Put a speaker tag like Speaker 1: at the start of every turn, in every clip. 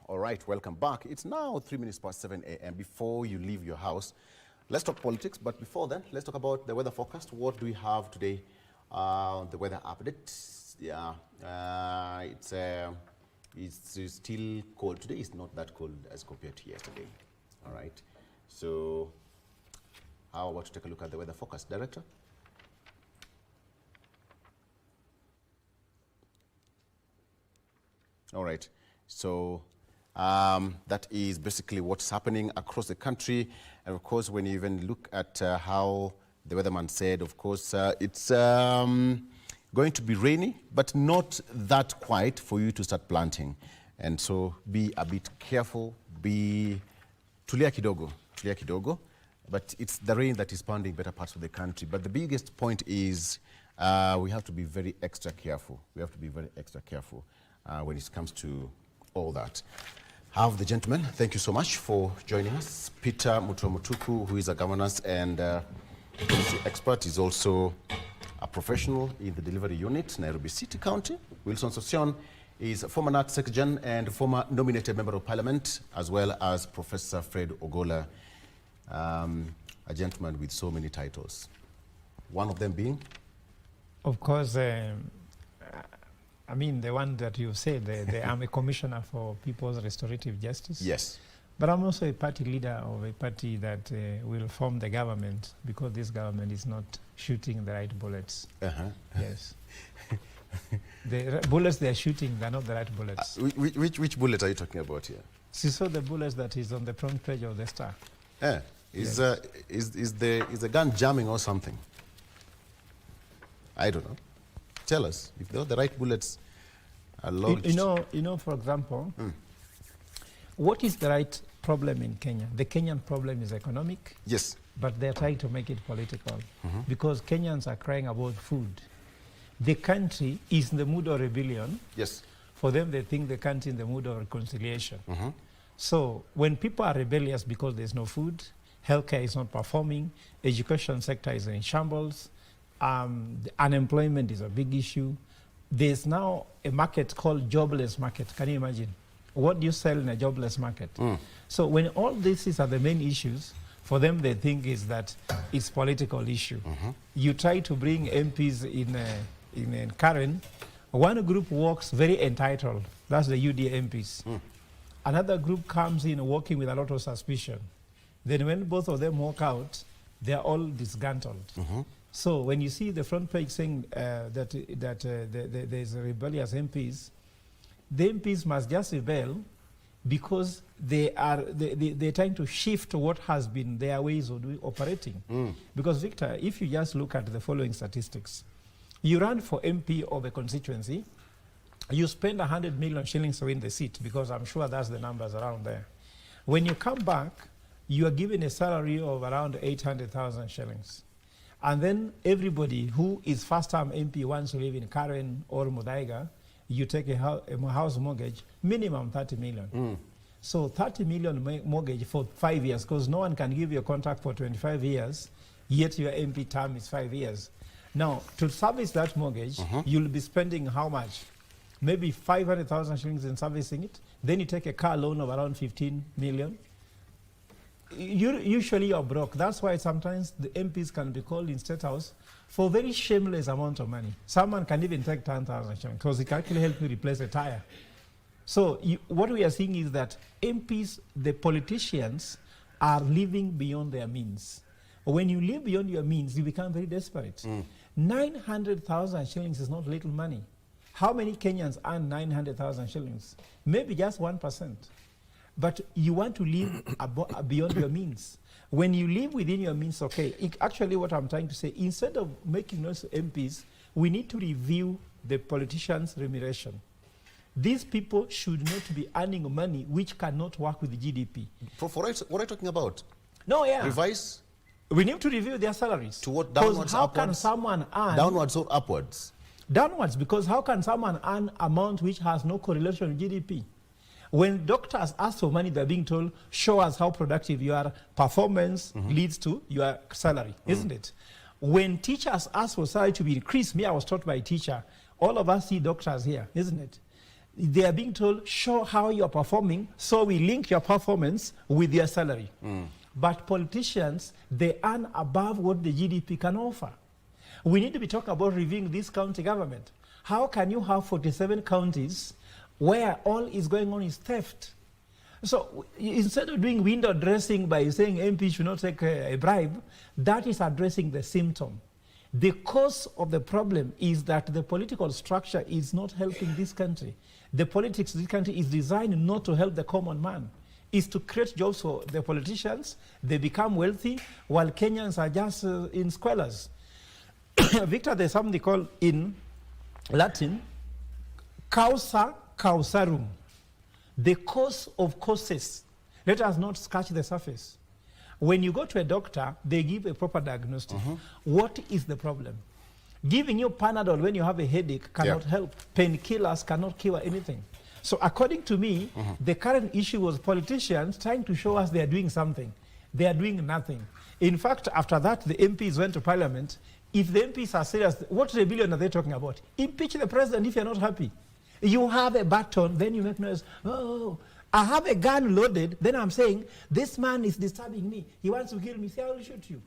Speaker 1: All right, welcome back. It's now 3 minutes past 7 a.m. Before you leave your house, let's talk politics. But before then, let's talk about the weather forecast. What do we have today? The weather update. Yeah, it's still cold. Today is not that cold as compared to yesterday. All right. So how about to take a look at the weather forecast, Director? All right. So that is basically what's happening across the country. And of course, when you even look at how the weatherman said, of course, it's going to be rainy, but not that quiet for you to start planting. And so be a bit careful, be tulia kidogo, but it's the rain that is pounding better parts of the country. But the biggest point is we have to be very extra careful. We have to be very extra careful when it comes to all that. Have the gentleman, thank you so much for joining us. Peter Mutuku, who is a governance and policy expert, is also a professional in the delivery unit, Nairobi City County. Wilson Sosion is a former NAT Secretary and former nominated member of parliament, as well as Professor Fred Ogola, a gentleman with so many titles. One of them being?
Speaker 2: Of course, I mean, the one that you said, I'm a commissioner for People's Restorative Justice.
Speaker 1: Yes.
Speaker 2: But I'm also a party leader of a party that will form the government, because this government is not shooting the right bullets. Yes. The bullets they're shooting, they're not the right bullets.
Speaker 1: Which bullet are you talking about here?
Speaker 2: You saw the bullets that is on the front page of the Star.
Speaker 1: Is
Speaker 2: Yes.
Speaker 1: is the gun jamming or something? I don't know. Tell us if the right bullets are lodged.
Speaker 2: You know, for example, what is the right problem in Kenya? The Kenyan problem is economic.
Speaker 1: Yes.
Speaker 2: But they're trying to make it political because Kenyans are crying about food. The country is in the mood of rebellion.
Speaker 1: Yes.
Speaker 2: For them, they think the country is in the mood of reconciliation. So when people are rebellious because there's no food, healthcare is not performing, education sector is in shambles, the unemployment is a big issue. There's now a market called jobless market. Can you imagine? What do you sell in a jobless market? So when all these are the main issues, for them they think is that it's political issue. You try to bring MPs in Karen, one group walks very entitled, that's the UDA MPs. Another group comes in walking with a lot of suspicion. Then when both of them walk out, they're all disgruntled. So when you see the front page saying that there's rebellious MPs, the MPs must just rebel because they're trying to shift what has been their ways of operating. Because Victor, if you just look at the following statistics, you run for MP of a constituency, you spend 100 million shillings to win the seat, because I'm sure that's the numbers around there. When you come back, you are given a salary of around 800,000 shillings. And then everybody who is first-time MP wants to live in Karen or Muthaiga, you take a house mortgage, minimum 30 million. So 30 million mortgage for 5 years, because no one can give you a contract for 25 years, yet your MP term is 5 years. Now, to service that mortgage, you'll be spending how much? Maybe 500,000 shillings in servicing it. Then you take a car loan of around 15 million. Usually you're broke. That's why sometimes the MPs can be called in State House for very shameless amount of money. Someone can even take 10,000 shillings because it can actually help you replace a tire. So what we are seeing is that MPs, the politicians, are living beyond their means. When you live beyond your means, you become very desperate. 900,000 shillings is not little money. How many Kenyans earn 900,000 shillings? Maybe just 1%. But you want to live beyond your means. When you live within your means, okay, actually what I'm trying to say, instead of making us MPs, we need to review the politicians' remuneration. These people should not be earning money which cannot work with the GDP.
Speaker 1: What are you talking about?
Speaker 2: No, yeah.
Speaker 1: Revise?
Speaker 2: We need to review their salaries.
Speaker 1: To what, downwards,
Speaker 2: how
Speaker 1: upwards?
Speaker 2: Can someone earn...
Speaker 1: Downwards or upwards?
Speaker 2: Downwards, because how can someone earn amount which has no correlation with GDP? When doctors ask for money, they're being told, show us how productive you are. Performance leads to your salary, isn't it? When teachers ask for salary to be increased, I was taught by a teacher, all of us see doctors here, isn't it? They are being told, show how you are performing, so we link your performance with your salary. But politicians, they earn above what the GDP can offer. We need to be talking about reviewing this county government. How can you have 47 counties where all is going on is theft? So instead of doing window dressing by saying MP should not take a bribe, that is addressing the symptom. The cause of the problem is that the political structure is not helping this country. The politics of this country is designed not to help the common man. It's to create jobs for the politicians. They become wealthy while Kenyans are just in squalors. Victor, there's something called in Latin, causa causarum. The cause of causes. Let us not scratch the surface. When you go to a doctor, they give a proper diagnostic. What is the problem? Giving you Panadol when you have a headache cannot help. Painkillers cannot cure anything. So according to me, the current issue was politicians trying to show us they are doing something. They are doing nothing. In fact, after that, the MPs went to parliament. If the MPs are serious, what rebellion are they talking about? Impeach the president if you're not happy. You have a baton, then you make noise. Oh, I have a gun loaded, then I'm saying, this man is disturbing me. He wants to kill me. Say, I will shoot you.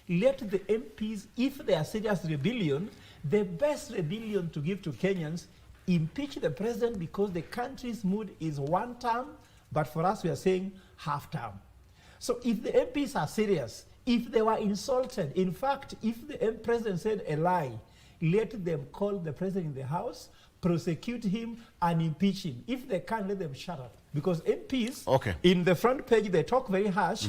Speaker 2: Let the MPs, if they are serious rebellion, the best rebellion to give to Kenyans, impeach the president because the country's mood is one term, but for us we are saying half term. So if the MPs are serious, if they were insulted, in fact, if the president said a lie, let them call the president in the house, prosecute him, and impeach him. If they can't, let them shut up. Because MPs, in the front page, they talk very harsh.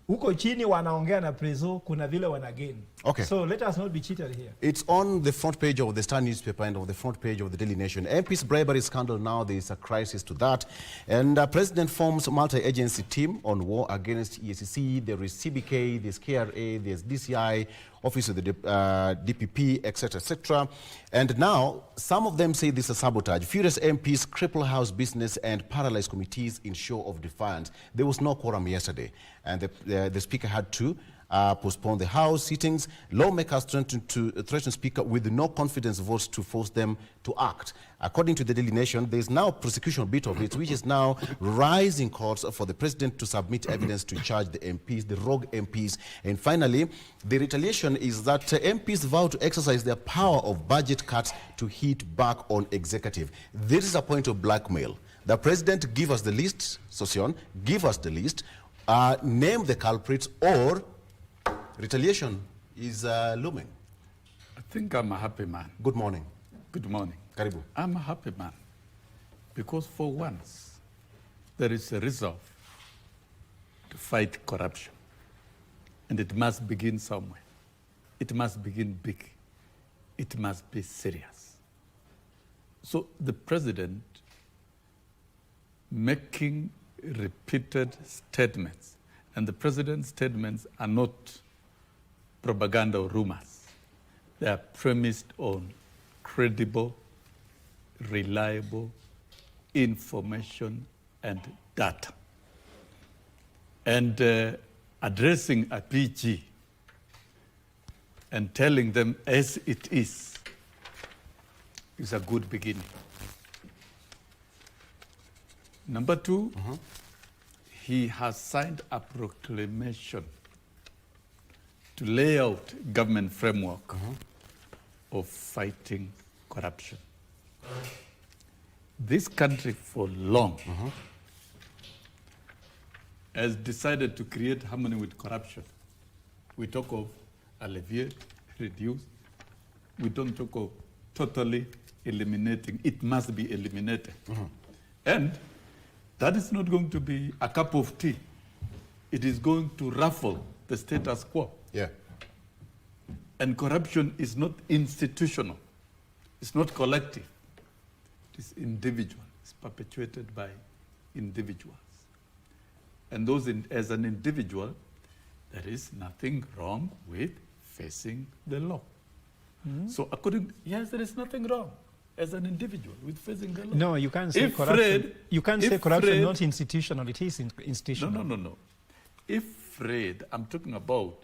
Speaker 2: Huko chini wanaongea na preso, kuna vile wanagain. So let us not be cheated here.
Speaker 1: It's on the front page of the Star newspaper and on the front page of the Daily Nation. MP's bribery scandal now, there is a crisis to that. And President forms multi-agency team on war against EACC. There is CBK, there's KRA, there's DCI, Office of the DPP, etc., etc. And now, some of them say this is sabotage. Furious MPs cripple House business and paralyze committees in show of defiance. There was no quorum yesterday, and the Speaker had to postpone the House sittings. Lawmakers threaten Speaker with no confidence votes to force them to act. According to the Daily Nation, there is now prosecution bit of it, which is now rising calls for the President to submit evidence to charge the MPs, the rogue MPs. And finally, the retaliation is that MPs vow to exercise their power of budget cuts to hit back on executive. This is a point of blackmail. The President give us the list, Sosyon, give us the list, name the culprits, or retaliation is looming.
Speaker 3: I think I'm a happy man.
Speaker 1: Good morning.
Speaker 3: Good morning.
Speaker 1: Karibu.
Speaker 3: I'm a happy man because for once there is a resolve to fight corruption, and it must begin somewhere. It must begin big. It must be serious. So the president making repeated statements, and the president's statements are not propaganda or rumors. They are premised on credible, reliable information and data. And addressing a PG and telling them as it is a good beginning. Number two, he has signed a proclamation to lay out government framework of fighting corruption. This country for long has decided to create harmony with corruption. We talk of alleviate, reduce. We don't talk of totally eliminating. It must be eliminated. And that is not going to be a cup of tea. It is going to ruffle the status quo.
Speaker 1: Yeah.
Speaker 3: And corruption is not institutional. It's not collective. It is individual. It's perpetuated by individuals. And those as an individual, there is nothing wrong with facing the law. So yes, there is nothing wrong as an individual with facing the law.
Speaker 2: No, you can't say corruption. You can't say corruption not institutional. It is institutional.
Speaker 3: No. If Fred, I'm talking about,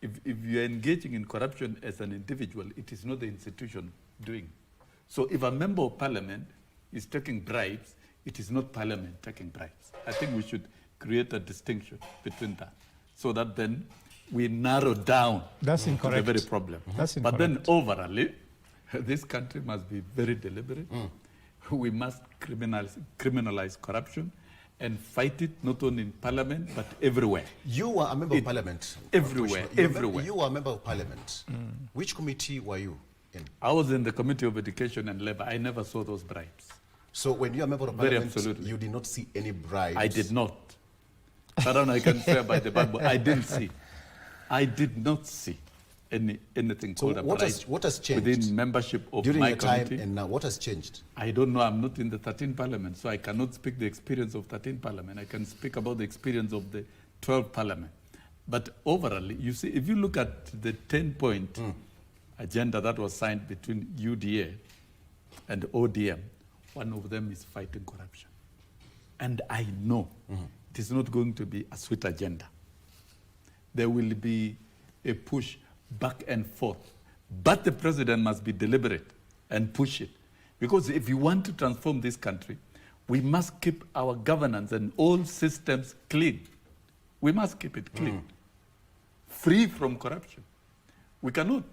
Speaker 3: if you're engaging in corruption as an individual, it is not the institution doing. So if a member of parliament is taking bribes, it is not Parliament taking bribes. I think we should create a distinction between that, so that then we narrow down
Speaker 2: That's incorrect.
Speaker 3: the very problem.
Speaker 2: That's
Speaker 3: But then
Speaker 2: incorrect.
Speaker 3: overall, this country must be very deliberate. We must criminalize corruption and fight it not only in Parliament but everywhere.
Speaker 1: You were a member of Parliament.
Speaker 3: Everywhere, everywhere.
Speaker 1: You were a member of Parliament. Which committee were you in?
Speaker 3: I was in the Committee of Education and Labour. I never saw those bribes.
Speaker 1: So when you were a member of
Speaker 3: Very
Speaker 1: Parliament,
Speaker 3: absolutely.
Speaker 1: you did not see any bribes?
Speaker 3: I did not. I don't know, I can swear by the Bible. I didn't see. I did not see anything
Speaker 1: So
Speaker 3: called a
Speaker 1: what
Speaker 3: bribe
Speaker 1: has changed
Speaker 3: within membership of
Speaker 1: during
Speaker 3: my
Speaker 1: your time
Speaker 3: committee.
Speaker 1: and now? What has changed?
Speaker 3: I don't know. I'm not in the 13th Parliament, so I cannot speak the experience of 13th Parliament. I can speak about the experience of the 12th Parliament. But overall, you see, if you look at the 10-point agenda that was signed between UDA and ODM, one of them is fighting corruption. And I know it is not going to be a sweet agenda. There will be a push back and forth. But the president must be deliberate and push it. Because if you want to transform this country, we must keep our governance and all systems clean. We must keep it clean, free from corruption. We cannot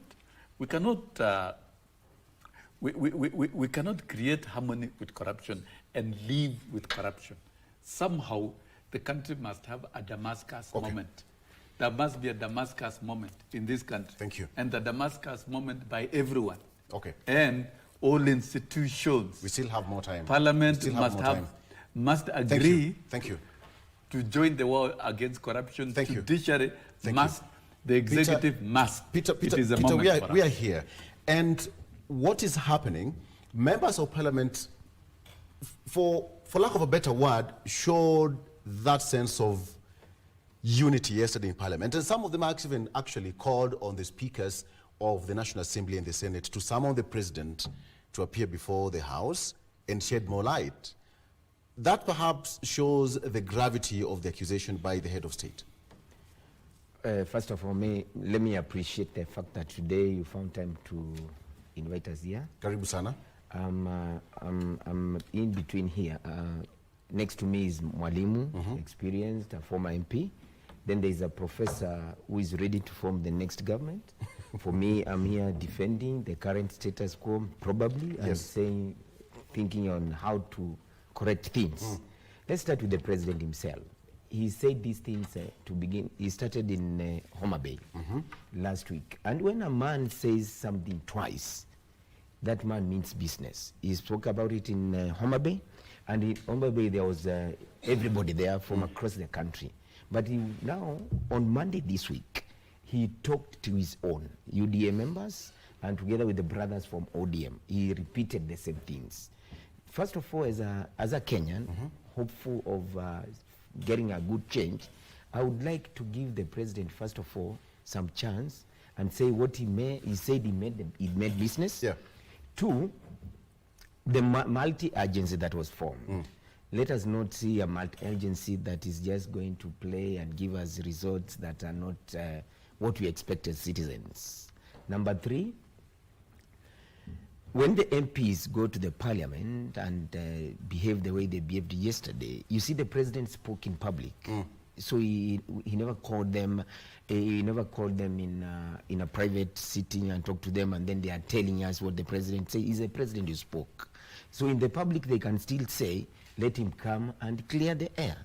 Speaker 3: create harmony with corruption and live with corruption. Somehow, the country must have a Damascus moment. There must be a Damascus moment in this country.
Speaker 1: Thank you.
Speaker 3: And the Damascus moment by everyone.
Speaker 1: Okay.
Speaker 3: And all institutions.
Speaker 1: We still have more time.
Speaker 3: Parliament must agree
Speaker 1: Thank you.
Speaker 3: to join the war against corruption.
Speaker 1: Thank you.
Speaker 3: Judiciary
Speaker 1: Thank
Speaker 3: must. The executive must.
Speaker 1: Peter,
Speaker 3: it is a
Speaker 1: Peter,
Speaker 3: moment for
Speaker 1: we
Speaker 3: us.
Speaker 1: are here. And what is happening, members of Parliament, for lack of a better word, showed that sense of unity yesterday in Parliament. And some of them actually called on the speakers of the National Assembly and the Senate to summon the president to appear before the House and shed more light. That perhaps shows the gravity of the accusation by the head of state.
Speaker 4: First of all, let me appreciate the fact that today you found time to invite us here.
Speaker 1: Karibu sana.
Speaker 4: I'm in between here. Next to me is Mwalimu, experienced, a former MP. Then there's a professor who is ready to form the next government. For me, I'm here defending the current status quo, probably, and thinking on how to correct things. Let's start with the president himself. He said these things to begin. He started in Homa Bay last week. And when a man says something twice, that man means business. He spoke about it in Homa Bay, and in Homa Bay there was everybody there from across the country. But now, on Monday this week, he talked to his own UDA members, and together with the brothers from ODM, he repeated the same things. First of all, as a Kenyan, hopeful of getting a good change, I would like to give the president, first of all, some chance and say what he said he made business.
Speaker 1: Yeah.
Speaker 4: Two, the multi-agency that was formed. Let us not see a multi-agency that is just going to play and give us results that are not what we expect as citizens. Number three, when the MPs go to the parliament and behave the way they behaved yesterday, you see the president spoke in public. So he never called them. He never called them in a private sitting and talked to them, and then they are telling us what the president said. He's a president who spoke. So in the public, they can still say, "Let him come and clear the air,"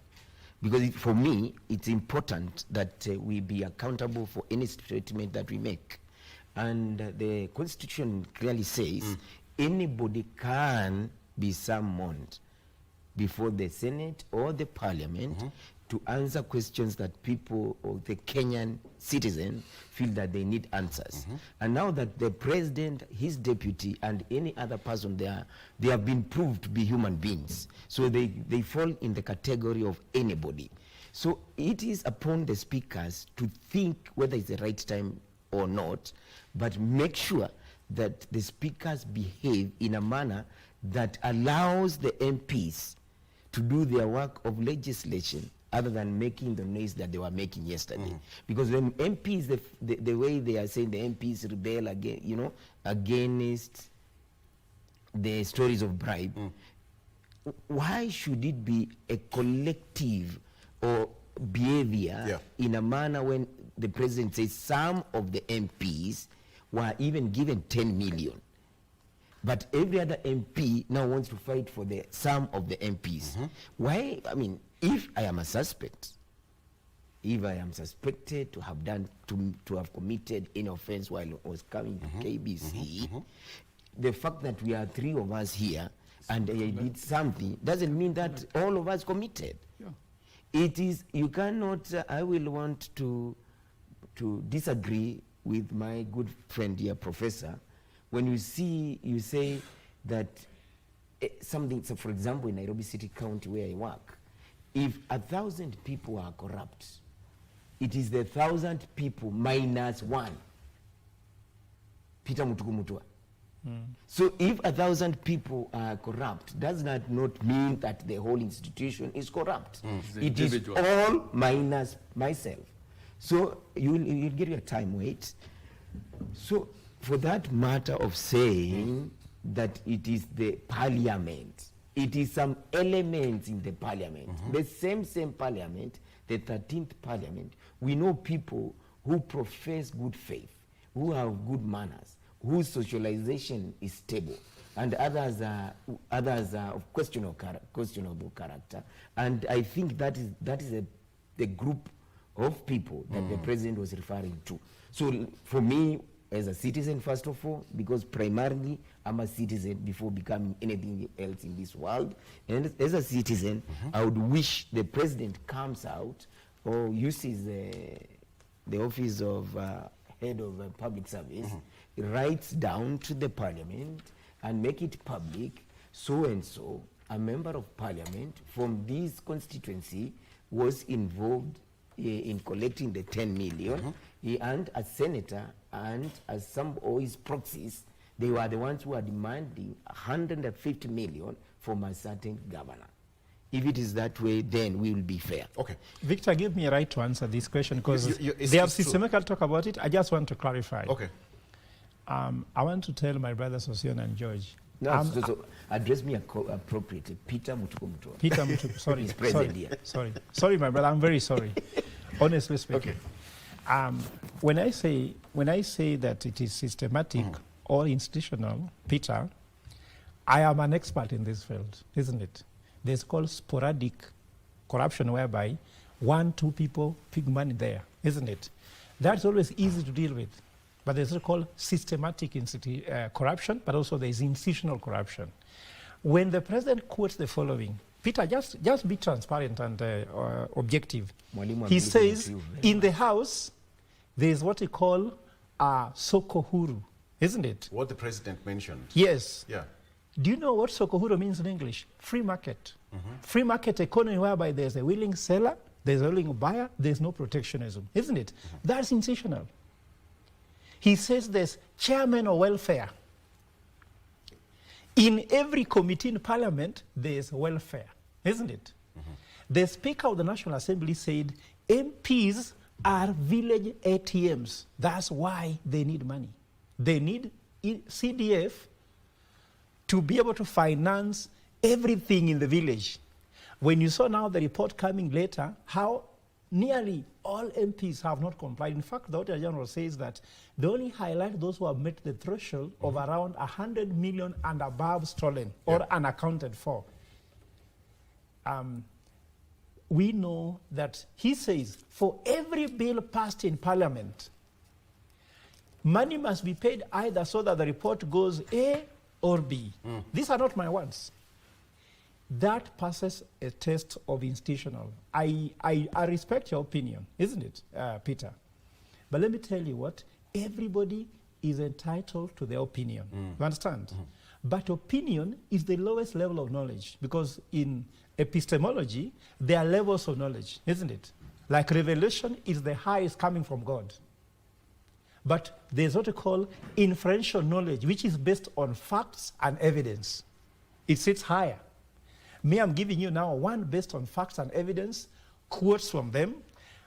Speaker 4: because for me, it's important that we be accountable for any statement that we make. And the Constitution clearly says anybody can be summoned before the Senate or the Parliament to answer questions that people or the Kenyan citizen feel that they need answers. And now that the president, his deputy, and any other person there, they have been proved to be human beings. So they fall in the category of anybody. So it is upon the speakers to think whether it's the right time or not, but make sure that the speakers behave in a manner that allows the MPs to do their work of legislation other than making the noise that they were making yesterday. Because when MPs, the way they are saying the MPs rebel against the stories of bribe, why should it be a collective or behavior in a manner when the president says some of the MPs were even given 10 million? But every other MP now wants to fight for the sum of the MPs. Why? I mean, if I am a suspect, if I am suspected to have to have committed any offense while I was coming to KBC, the fact that we are 3 of us here and I did something doesn't mean that all of us committed. It is, you cannot, I will want to disagree with my good friend here, Professor, when you say that something, so for example, in Nairobi City County where I work, if 1,000 people are corrupt, it is the 1,000 people minus 1. Peter Mutuku Mutua. So if 1,000 people are corrupt, does that not mean that the whole institution is corrupt? It is all minus myself. So you'll get your time, wait. So for that matter of saying that it is the parliament, it is some elements in the parliament, the same parliament, the 13th parliament, we know people who profess good faith, who have good manners, whose socialization is stable, and others are of questionable character. And I think that is the group of people that the president was referring to. So for me, as a citizen, first of all, because primarily I'm a citizen before becoming anything else in this world, and as a citizen, I would wish the president comes out or uses the office of head of public service, writes down to the parliament and make it public, so and so, a member of parliament from this constituency was involved in collecting the 10 million, and a senator and as some of his proxies, they were the ones who are demanding 150 million from a certain governor. If it is that way, then we will be fair.
Speaker 1: Okay.
Speaker 2: Victor, give me a right to answer this question because they have systematically talked about it. I just want to clarify.
Speaker 1: Okay.
Speaker 2: I want to tell my brothers Osiona and George.
Speaker 4: No, so address me appropriately. Peter Mutuku Mutua.
Speaker 2: Peter Mutuku, sorry.
Speaker 4: He's present here.
Speaker 2: Sorry, my brother. I'm very sorry. Honestly speaking.
Speaker 1: Okay.
Speaker 2: When I say that it is systematic or institutional, Peter, I am an expert in this field, isn't it? There's called sporadic corruption whereby 1-2 people pick money there, isn't it? That's always easy to deal with. But there's what called systematic corruption, but also there's institutional corruption. When the president quotes the following, Peter, just be transparent and objective. He says, in the House, there's what he call soko huru, isn't it?
Speaker 1: What the president mentioned.
Speaker 2: Yes.
Speaker 1: Yeah.
Speaker 2: Do you know what soko huru means in English? Free market. Free market economy whereby there's a willing seller, there's a willing buyer, there's no protectionism, isn't it? That's institutional. He says there's chairman of welfare. In every committee in parliament, there's welfare, isn't it? The Speaker of the National Assembly said MPs are village ATMs. That's why they need money. They need CDF to be able to finance everything in the village. When you saw now the report coming later, how nearly all MPs have not complied. In fact, the Auditor General says that they only highlight those who have met the threshold of around 100 million and above stolen or unaccounted for. We know that he says for every bill passed in Parliament, money must be paid either so that the report goes A or B. These are not my words. That passes a test of institutional. I respect your opinion, isn't it, Peter? But let me tell you what, everybody is entitled to their opinion. You understand? But opinion is the lowest level of knowledge because in epistemology, there are levels of knowledge, isn't it? Like revelation is the highest coming from God. But there's what we call inferential knowledge, which is based on facts and evidence. It sits higher. Me, I'm giving you now one based on facts and evidence, quotes from them.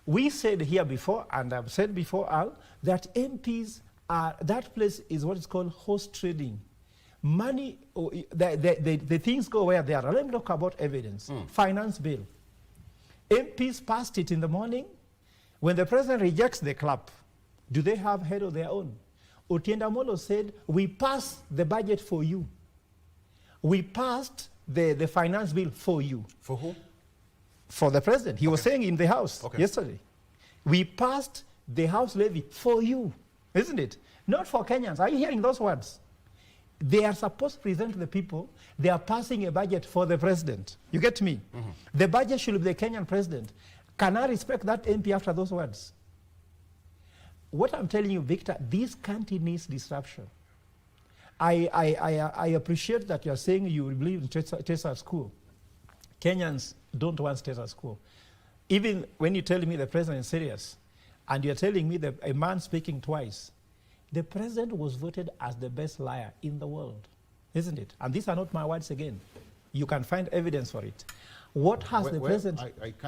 Speaker 2: We said here before, and I've said before, Al, that MPs are, that place is what is called horse trading. Money, the things go where they are. Let me talk about evidence. Finance bill. MPs passed it in the morning. When the president rejects the clap, do they have head of their own? Otienda Molo said, we passed the budget for you. We passed the finance bill for you.
Speaker 1: For who?
Speaker 2: For the president. He was saying in the House yesterday. We passed the House levy for you, isn't it? Not for Kenyans. Are you hearing those words? They are supposed to present to the people. They are passing a budget for the president. You get me? The budget should be the Kenyan president. Can I respect that MP after those words? What I'm telling you, Victor, this country needs disruption. I appreciate that you're saying you believe in status quo. Kenyans don't want status quo. Even when you tell me the president is serious, and you're telling me that a man speaking twice, the president was voted as the best liar in the world, isn't it? And these are not my words again. You can find evidence for it. What has the president...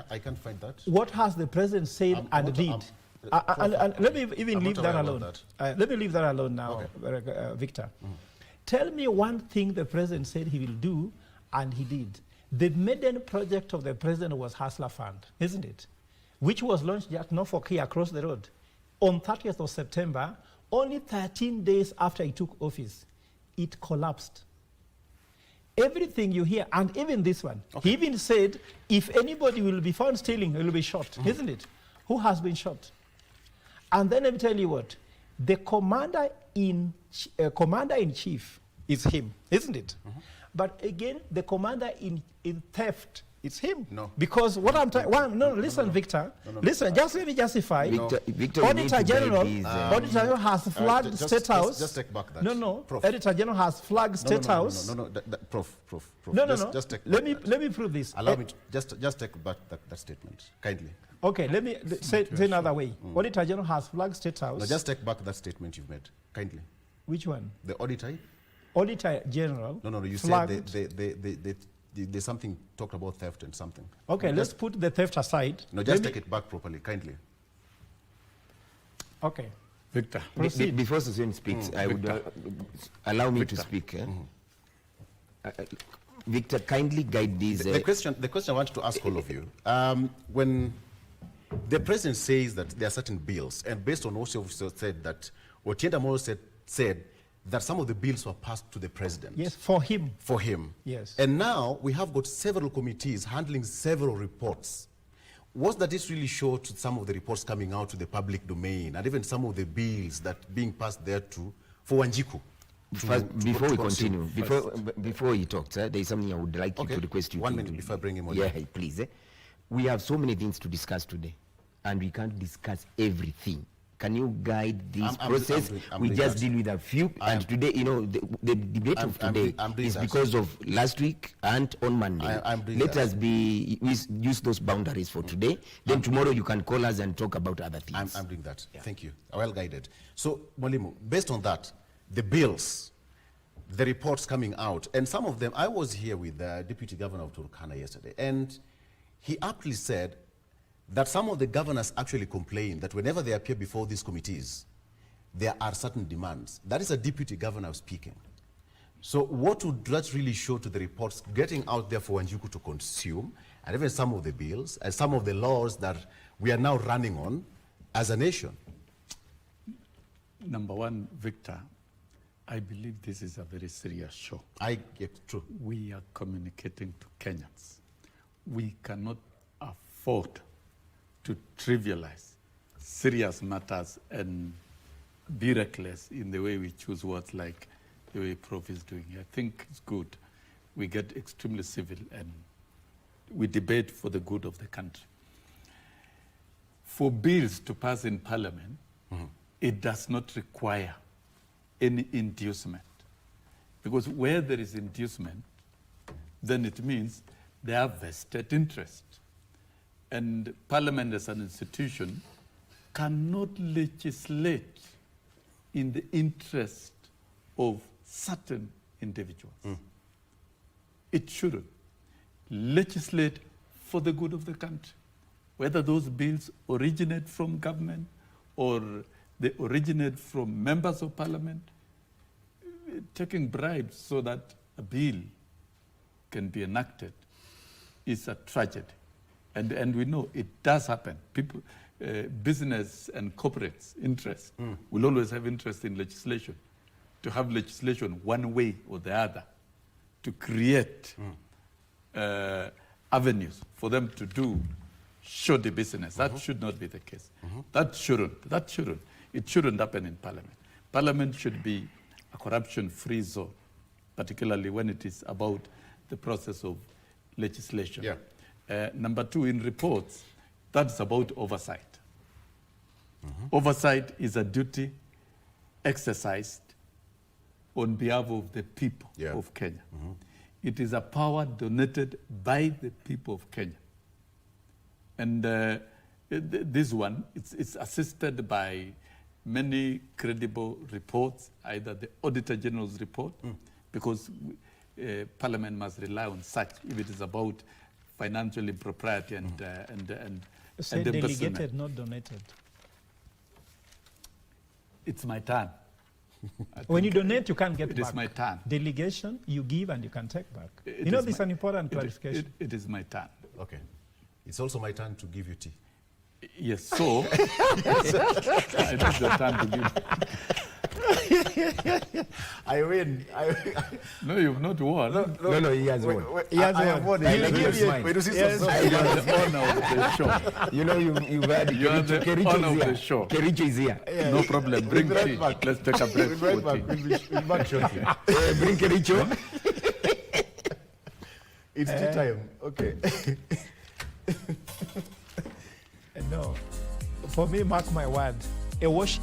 Speaker 1: I can't find that.
Speaker 2: What has the president said and did? And let me even leave that alone. Let me leave that alone now, Victor. Tell me one thing the president said he will do, and he did. The maiden project of the president was Hustler Fund, isn't it? Which was launched at Norfolk here across the road. On 30th of September, only 13 days after he took office, it collapsed. Everything you hear, and even this one, he even said, if anybody will be found stealing, he will be shot, isn't it? Who has been shot? And then let me tell you what, the commander-in-chief is him, isn't it? But again, the commander-in theft, it's him.
Speaker 1: No.
Speaker 2: Because what I'm trying, listen, Victor, listen, just let me justify.
Speaker 4: Victor,
Speaker 2: Auditor General has flagged State House.
Speaker 1: Just take back that.
Speaker 2: Prof. Auditor General has flagged State House.
Speaker 1: Prof. Just take
Speaker 2: let me prove this.
Speaker 1: Allow me to just take back that statement, kindly.
Speaker 2: Okay, let me say another way. Auditor General has flagged State House.
Speaker 1: No, just take back that statement you've made, kindly.
Speaker 2: Which one?
Speaker 1: The auditor?
Speaker 2: Auditor General.
Speaker 1: No, you said there's something talked about theft and something.
Speaker 2: Okay, let's put the theft aside.
Speaker 1: No, just take it back properly, kindly.
Speaker 2: Okay.
Speaker 3: Victor.
Speaker 4: Before Susan speaks, I would allow me to speak. Victor, kindly guide these.
Speaker 1: The question I want to ask all of you, when the president says that there are certain bills, and based on what you've said, that Otienda Molo said that some of the bills were passed to the president.
Speaker 2: Yes, for him.
Speaker 1: For him.
Speaker 2: Yes.
Speaker 1: And now we have got several committees handling several reports. Was that this really showed to some of the reports coming out to the public domain, and even some of the bills that being passed there too, for Wanjiku?
Speaker 4: Before we continue, before he talks, there is something I would like you to request you
Speaker 1: 1 minute before I bring him on.
Speaker 4: Yeah, please. We have so many things to discuss today, and we can't discuss everything. Can you guide this process? We just deal with a few, and today, you know, the debate of today is because of last week and on Monday. Let us use those boundaries for today. Then tomorrow you can call us and talk about other things.
Speaker 1: I'm doing that. Yeah. Thank you. Well guided. So, Mwalimu, based on that, the bills, the reports coming out, and some of them, I was here with the Deputy Governor of Turkana yesterday, and he aptly said that some of the governors actually complain that whenever they appear before these committees, there are certain demands. That is a deputy governor speaking. So what would that really show to the reports getting out there for Wanjiku to consume, and even some of the bills, and some of the laws that we are now running on as a nation?
Speaker 3: Number one, Victor, I believe this is a very serious show.
Speaker 1: I get true.
Speaker 3: We are communicating to Kenyans. We cannot afford to trivialize serious matters and be reckless in the way we choose words, like the way Prof is doing. I think it's good. We get extremely civil and we debate for the good of the country. For bills to pass in Parliament, it does not require any inducement. Because where there is inducement, then it means they have vested interest. And Parliament as an institution cannot legislate in the interest of certain individuals. It shouldn't. Legislate for the good of the country. Whether those bills originate from government or they originate from members of Parliament, taking bribes so that a bill can be enacted is a tragedy. And we know it does happen. People, business and corporates interest will always have interest in legislation, to have legislation one way or the other, to create avenues for them to do shoddy business. That should not be the case. That shouldn't. It shouldn't happen in Parliament. Parliament should be a corruption-free zone, particularly when it is about the process of legislation.
Speaker 1: Yeah.
Speaker 3: Number two, in reports, that's about oversight. Oversight is a duty exercised on behalf of the people of Kenya. It is a power donated by the people of Kenya. And this one, it's assisted by many credible reports, either the Auditor General's report, because Parliament must rely on such if it is about financial impropriety and
Speaker 2: Say delegated, not donated.
Speaker 3: It's my turn.
Speaker 2: When you donate, you can't get back.
Speaker 3: It is my turn.
Speaker 2: Delegation, you give and you can take back. You know, this is an important clarification.
Speaker 3: It is my turn.
Speaker 1: Okay. It's also my turn to give you tea.
Speaker 3: Yes, so it is the turn to give.
Speaker 1: I win.
Speaker 3: No, you've not won.
Speaker 4: No, he has won.
Speaker 2: He has
Speaker 1: I
Speaker 2: won.
Speaker 1: have won.
Speaker 4: I like your smile.
Speaker 1: Wait,
Speaker 2: Yes.
Speaker 3: You are the honor of the show.
Speaker 4: You know, you've had
Speaker 3: You are the honor of the
Speaker 4: here.
Speaker 3: show.
Speaker 4: Kericho is here.
Speaker 3: No problem. Bring
Speaker 1: We'll be
Speaker 3: tea.
Speaker 1: right back.
Speaker 3: Let's take a break
Speaker 1: We'll
Speaker 3: for
Speaker 1: be right back.
Speaker 3: tea.
Speaker 1: We'll be back shortly.
Speaker 4: Bring Kericho.
Speaker 1: It's tea time. Okay.
Speaker 2: No. For me, mark my word, a wash.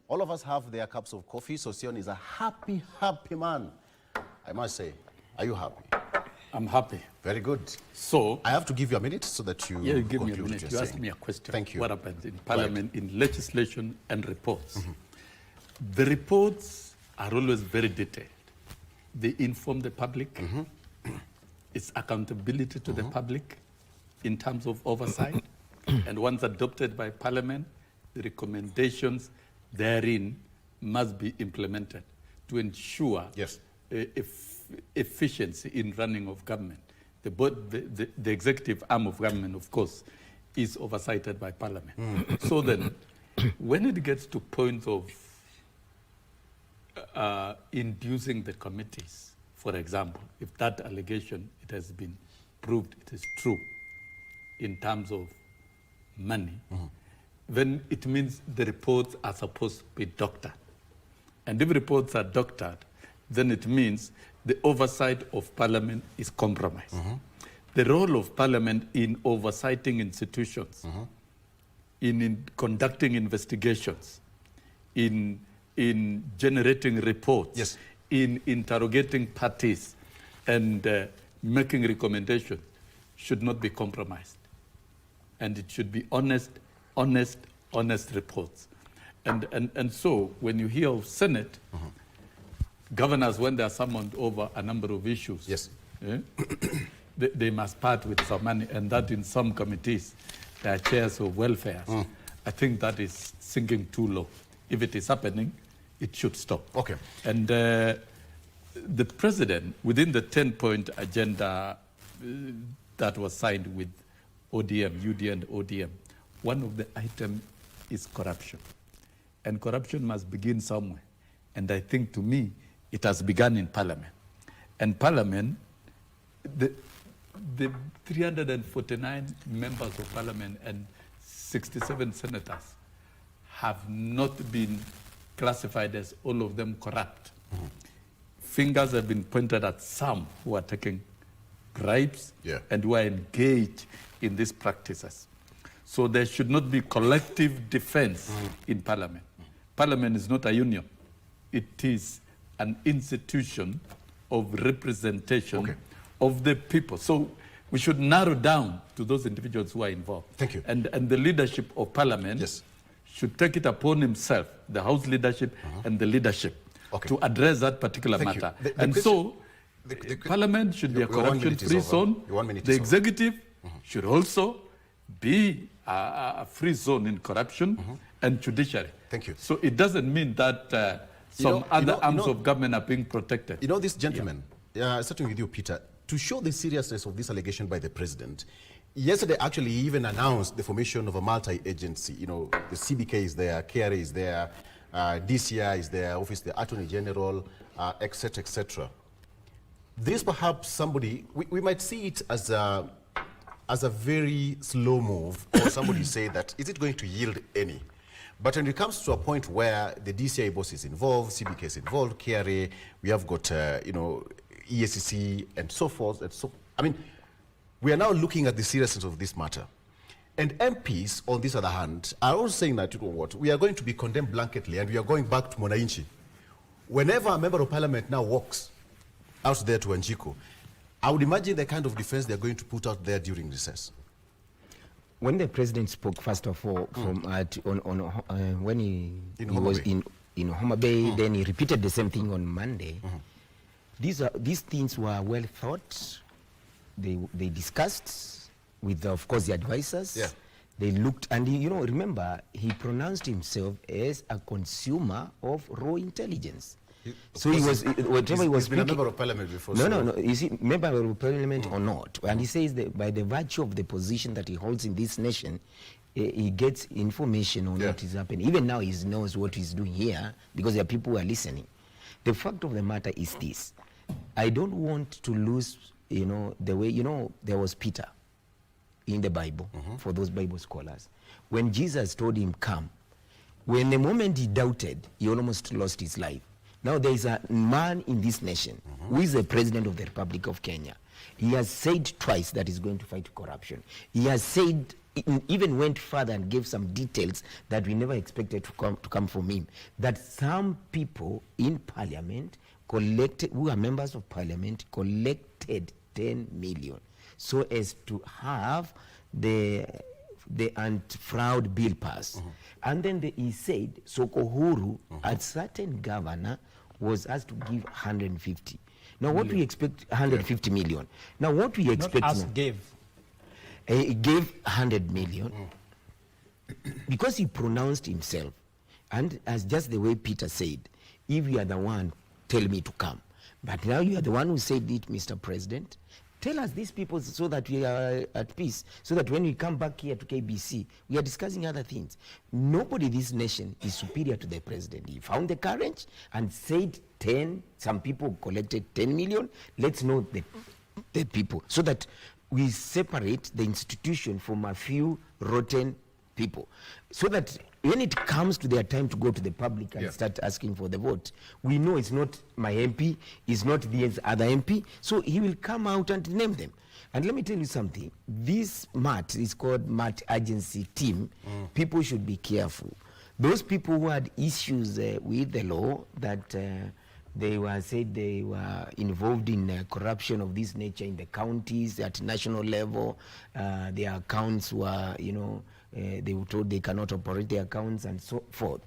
Speaker 1: All of us have their cups of coffee, so Sion is a happy, happy man. I must say, are you happy?
Speaker 3: I'm happy.
Speaker 1: Very good.
Speaker 3: So,
Speaker 1: I have to give you a minute so that you
Speaker 3: yeah, give me a
Speaker 1: conclude
Speaker 3: minute.
Speaker 1: what
Speaker 3: You
Speaker 1: you're
Speaker 3: asked
Speaker 1: saying.
Speaker 3: me a question.
Speaker 1: Thank you.
Speaker 3: What happens in Parliament, in legislation and reports? The reports are always very detailed. They inform the public. It's accountability to the public in terms of oversight. And once adopted by Parliament, the recommendations therein must be implemented to ensure
Speaker 1: Yes.
Speaker 3: efficiency in running of government. The executive arm of government, of course, is oversighted by Parliament. So then, when it gets to points of inducing the committees, for example, if that allegation, it has been proved it is true in terms of money, then it means the reports are supposed to be doctored. And if reports are doctored, then it means the oversight of Parliament is compromised. The role of Parliament in oversighting institutions, in conducting investigations, in generating reports,
Speaker 1: Yes.
Speaker 3: in interrogating parties and making recommendations should not be compromised. And it should be honest reports. And so when you hear of Senate, governors, when they are summoned over a number of issues,
Speaker 1: Yes.
Speaker 3: they must part with some money, and that in some committees, there are chairs of welfare. I think that is sinking too low. If it is happening, it should stop.
Speaker 1: Okay.
Speaker 3: And the president, within the 10-point agenda that was signed with ODM, UD and ODM, one of the items is corruption. And corruption must begin somewhere. And I think, to me, it has begun in Parliament. And Parliament, the 349 members of Parliament and 67 senators have not been classified as all of them corrupt. Fingers have been pointed at some who are taking bribes and who are engaged in these practices. So there should not be collective defense in Parliament. Parliament is not a union. It is an institution of representation of the people. So we should narrow down to those individuals who are involved.
Speaker 1: Thank you.
Speaker 3: And the leadership of Parliament should take it upon himself, the House leadership and the leadership, to address that particular matter. Parliament should be a corruption-free zone. The executive should also be a free zone in corruption and judiciary.
Speaker 1: Thank you.
Speaker 3: So it doesn't mean that some other arms of government are being protected.
Speaker 1: You know, this gentleman, starting with you, Peter, to show the seriousness of this allegation by the president, yesterday actually he even announced the formation of a multi-agency. You know, the CBK is there, KRA is there, DCI is there, Office of the Attorney General, etc., etc. This perhaps somebody, we might see it as a very slow move, or somebody say that, is it going to yield any? But when it comes to a point where the DCI boss is involved, CBK is involved, KRA, we have got, you know, EACC and so forth. And so, I mean, we are now looking at the seriousness of this matter. And MPs, on this other hand, are also saying that, you know what, we are going to be condemned blanketly and we are going back to Mwananchi. Whenever a member of parliament now walks out there to Wanjiku, I would imagine the kind of defense they're going to put out there during recess.
Speaker 4: When the president spoke, first of all, from when he was in Homa Bay, then he repeated the same thing on Monday. These things were well thought. They discussed with, of course, the advisors. They looked, and you know, remember, he pronounced himself as a consumer of raw intelligence. So he was, whatever he was
Speaker 1: speaking, been a member of parliament before.
Speaker 4: No. You see, member of parliament or not, and he says that by the virtue of the position that he holds in this nation, he gets information on what is happening. Even now, he knows what he's doing here because there are people who are listening. The fact of the matter is this: I don't want to lose, you know, the way, you know, there was Peter in the Bible, for those Bible scholars. When Jesus told him, come, when the moment he doubted, he almost lost his life. Now there is a man in this nation who is the president of the Republic of Kenya. He has said twice that he's going to fight corruption. He has said, even went further and gave some details that we never expected to come from him, that some people in parliament collected, who are members of parliament, collected 10 million so as to have the anti-fraud bill passed. And then he said, Sokohuru, a certain governor, was asked to give 150. Now what we expect, 150 million. Now what we expect
Speaker 2: Not
Speaker 4: now,
Speaker 2: gave.
Speaker 4: He gave 100 million because he pronounced himself. And as just the way Peter said, if you are the one, tell me to come. But now you are the one who said it, Mr. President. Tell us these people so that we are at peace, so that when we come back here to KBC, we are discussing other things. Nobody in this nation is superior to the president. He found the courage and said 10, some people collected 10 million. Let's know the people, so that we separate the institution from a few rotten people, so that when it comes to their time to go to the public and start asking for the vote, we know it's not my MP, it's not the other MP, so he will come out and name them. And let me tell you something, this MAT is called MAT Agency Team. People should be careful. Those people who had issues with the law, that they were said they were involved in corruption of this nature in the counties at national level, their accounts were, you know, they were told they cannot operate their accounts and so forth.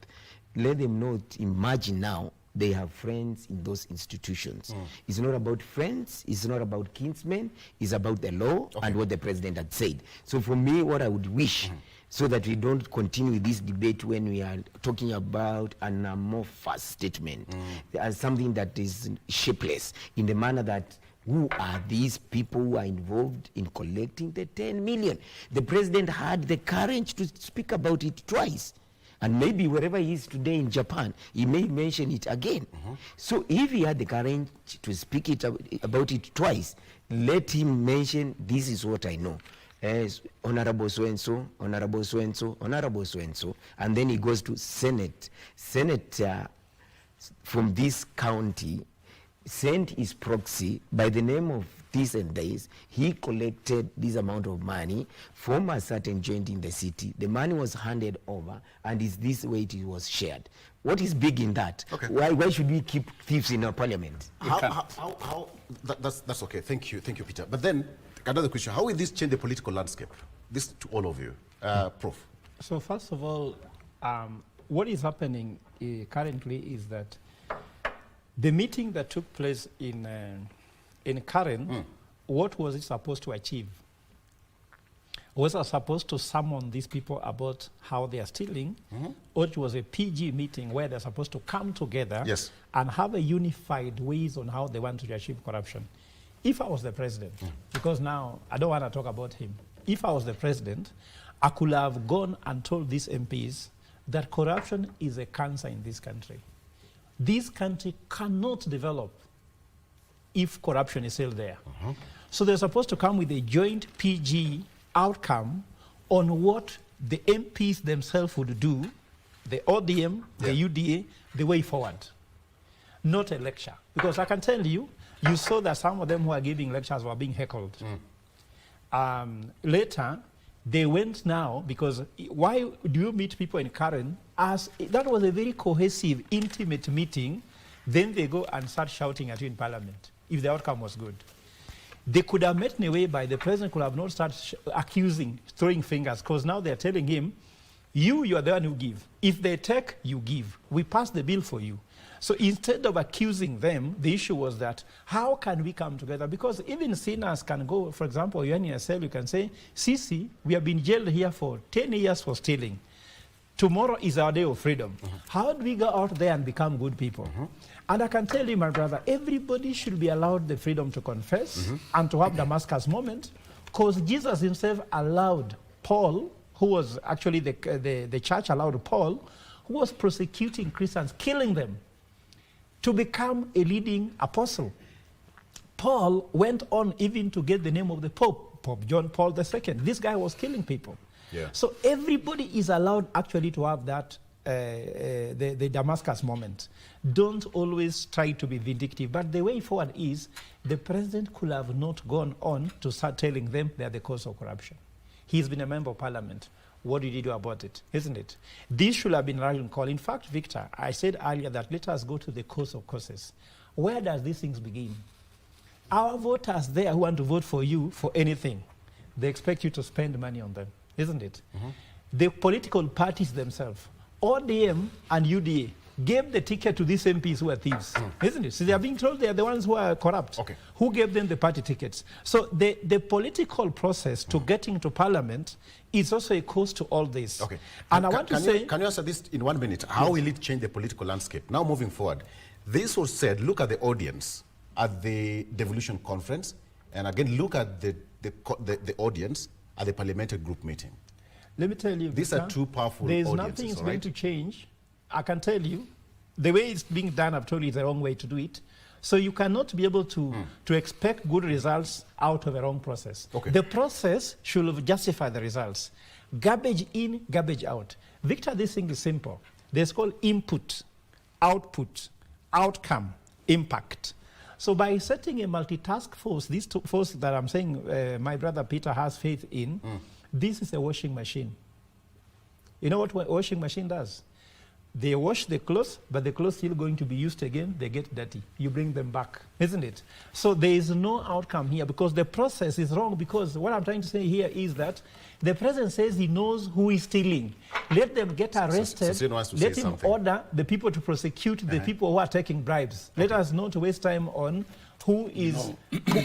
Speaker 4: Let them know, imagine now, they have friends in those institutions. It's not about friends, it's not about kinsmen, it's about the law and what the president had said. So for me, what I would wish, so that we don't continue this debate when we are talking about an amorphous statement, as something that is shapeless, in the manner that, who are these people who are involved in collecting the 10 million? The president had the courage to speak about it twice. And maybe wherever he is today in Japan, he may mention it again. So if he had the courage to speak about it twice, let him mention, this is what I know. as honorable so-and-so, honorable so-and-so, honorable so-and-so, and then he goes to Senate. Senator from this county sent his proxy by the name of this and this. He collected this amount of money from a certain joint in the city. The money was handed over, and is this way it was shared. What is big in that?
Speaker 1: Okay.
Speaker 4: Why should we keep thieves in our parliament?
Speaker 1: That's okay. Thank you, Peter. But then another question: how will this change the political landscape? This to all of you, Prof.
Speaker 2: So first of all, what is happening currently is that the meeting that took place in Karen, what was it supposed to achieve? Was it supposed to summon these people about how they are stealing, or it was a PG meeting where they're supposed to come together and have a unified ways on how they want to achieve corruption? If I was the president, because now I don't want to talk about him, if I was the president, I could have gone and told these MPs that corruption is a cancer in this country. This country cannot develop if corruption is still there. So they're supposed to come with a joint PG outcome on what the MPs themselves would do, the ODM, the UDA, the way forward. Not a lecture. Because I can tell you, you saw that some of them who are giving lectures were being heckled. Later, they went now, because why do you meet people in Karen? As that was a very cohesive, intimate meeting, then they go and start shouting at you in parliament, if the outcome was good. They could have met in a way by the president could have not started accusing, throwing fingers, because now they're telling him, you are the one who give. If they take, you give. We pass the bill for you. So instead of accusing them, the issue was that, how can we come together? Because even sinners can go, for example, you're in a cell, you can say, Sisi, we have been jailed here for 10 years for stealing. Tomorrow is our day of freedom. How do we go out there and become good people? And I can tell you, my brother, everybody should be allowed the freedom to confess and to have Damascus moment, because Jesus himself allowed Paul, who was actually the church allowed Paul, who was persecuting Christians, killing them, to become a leading apostle. Paul went on even to get the name of the Pope, Pope John Paul II. This guy was killing people. So everybody is allowed actually to have that, the Damascus moment. Don't always try to be vindictive. But the way forward is, the president could have not gone on to start telling them they are the cause of corruption. He's been a member of parliament. What did he do about it? Isn't it? This should have been a rallying call. In fact, Victor, I said earlier that let us go to the cause of causes. Where does these things begin? Our voters there who want to vote for you for anything, they expect you to spend money on them, isn't it? The political parties themselves, ODM and UDA, gave the ticket to these MPs who are thieves, isn't it? So they are being told they are the ones who are corrupt. Who gave them the party tickets? So the political process to getting to parliament is also a cost to all this. And I want to say...
Speaker 1: Can you answer this in 1 minute? How will it change the political landscape? Now moving forward, this was said, look at the audience at the devolution conference, and again, look at the audience at the parliamentary group meeting.
Speaker 2: Let me tell you,
Speaker 1: these are two powerful
Speaker 2: audiences. There's nothing is going to change. I can tell you, the way it's being done, I've told you, is the wrong way to do it. So you cannot be able to expect good results out of a wrong process. The process should justify the results. Garbage in, garbage out. Victor, this thing is simple. There's called input, output, outcome, impact. So by setting a multitask force, these two forces that I'm saying my brother Peter has faith in, this is a washing machine. You know what a washing machine does? They wash the clothes, but the clothes still going to be used again. They get dirty. You bring them back, isn't it? So there is no outcome here because the process is wrong. Because what I'm trying to say here is that the president says he knows who is stealing. Let them get arrested. Let him order the people to prosecute the people who are taking bribes. Let us not waste time on who is,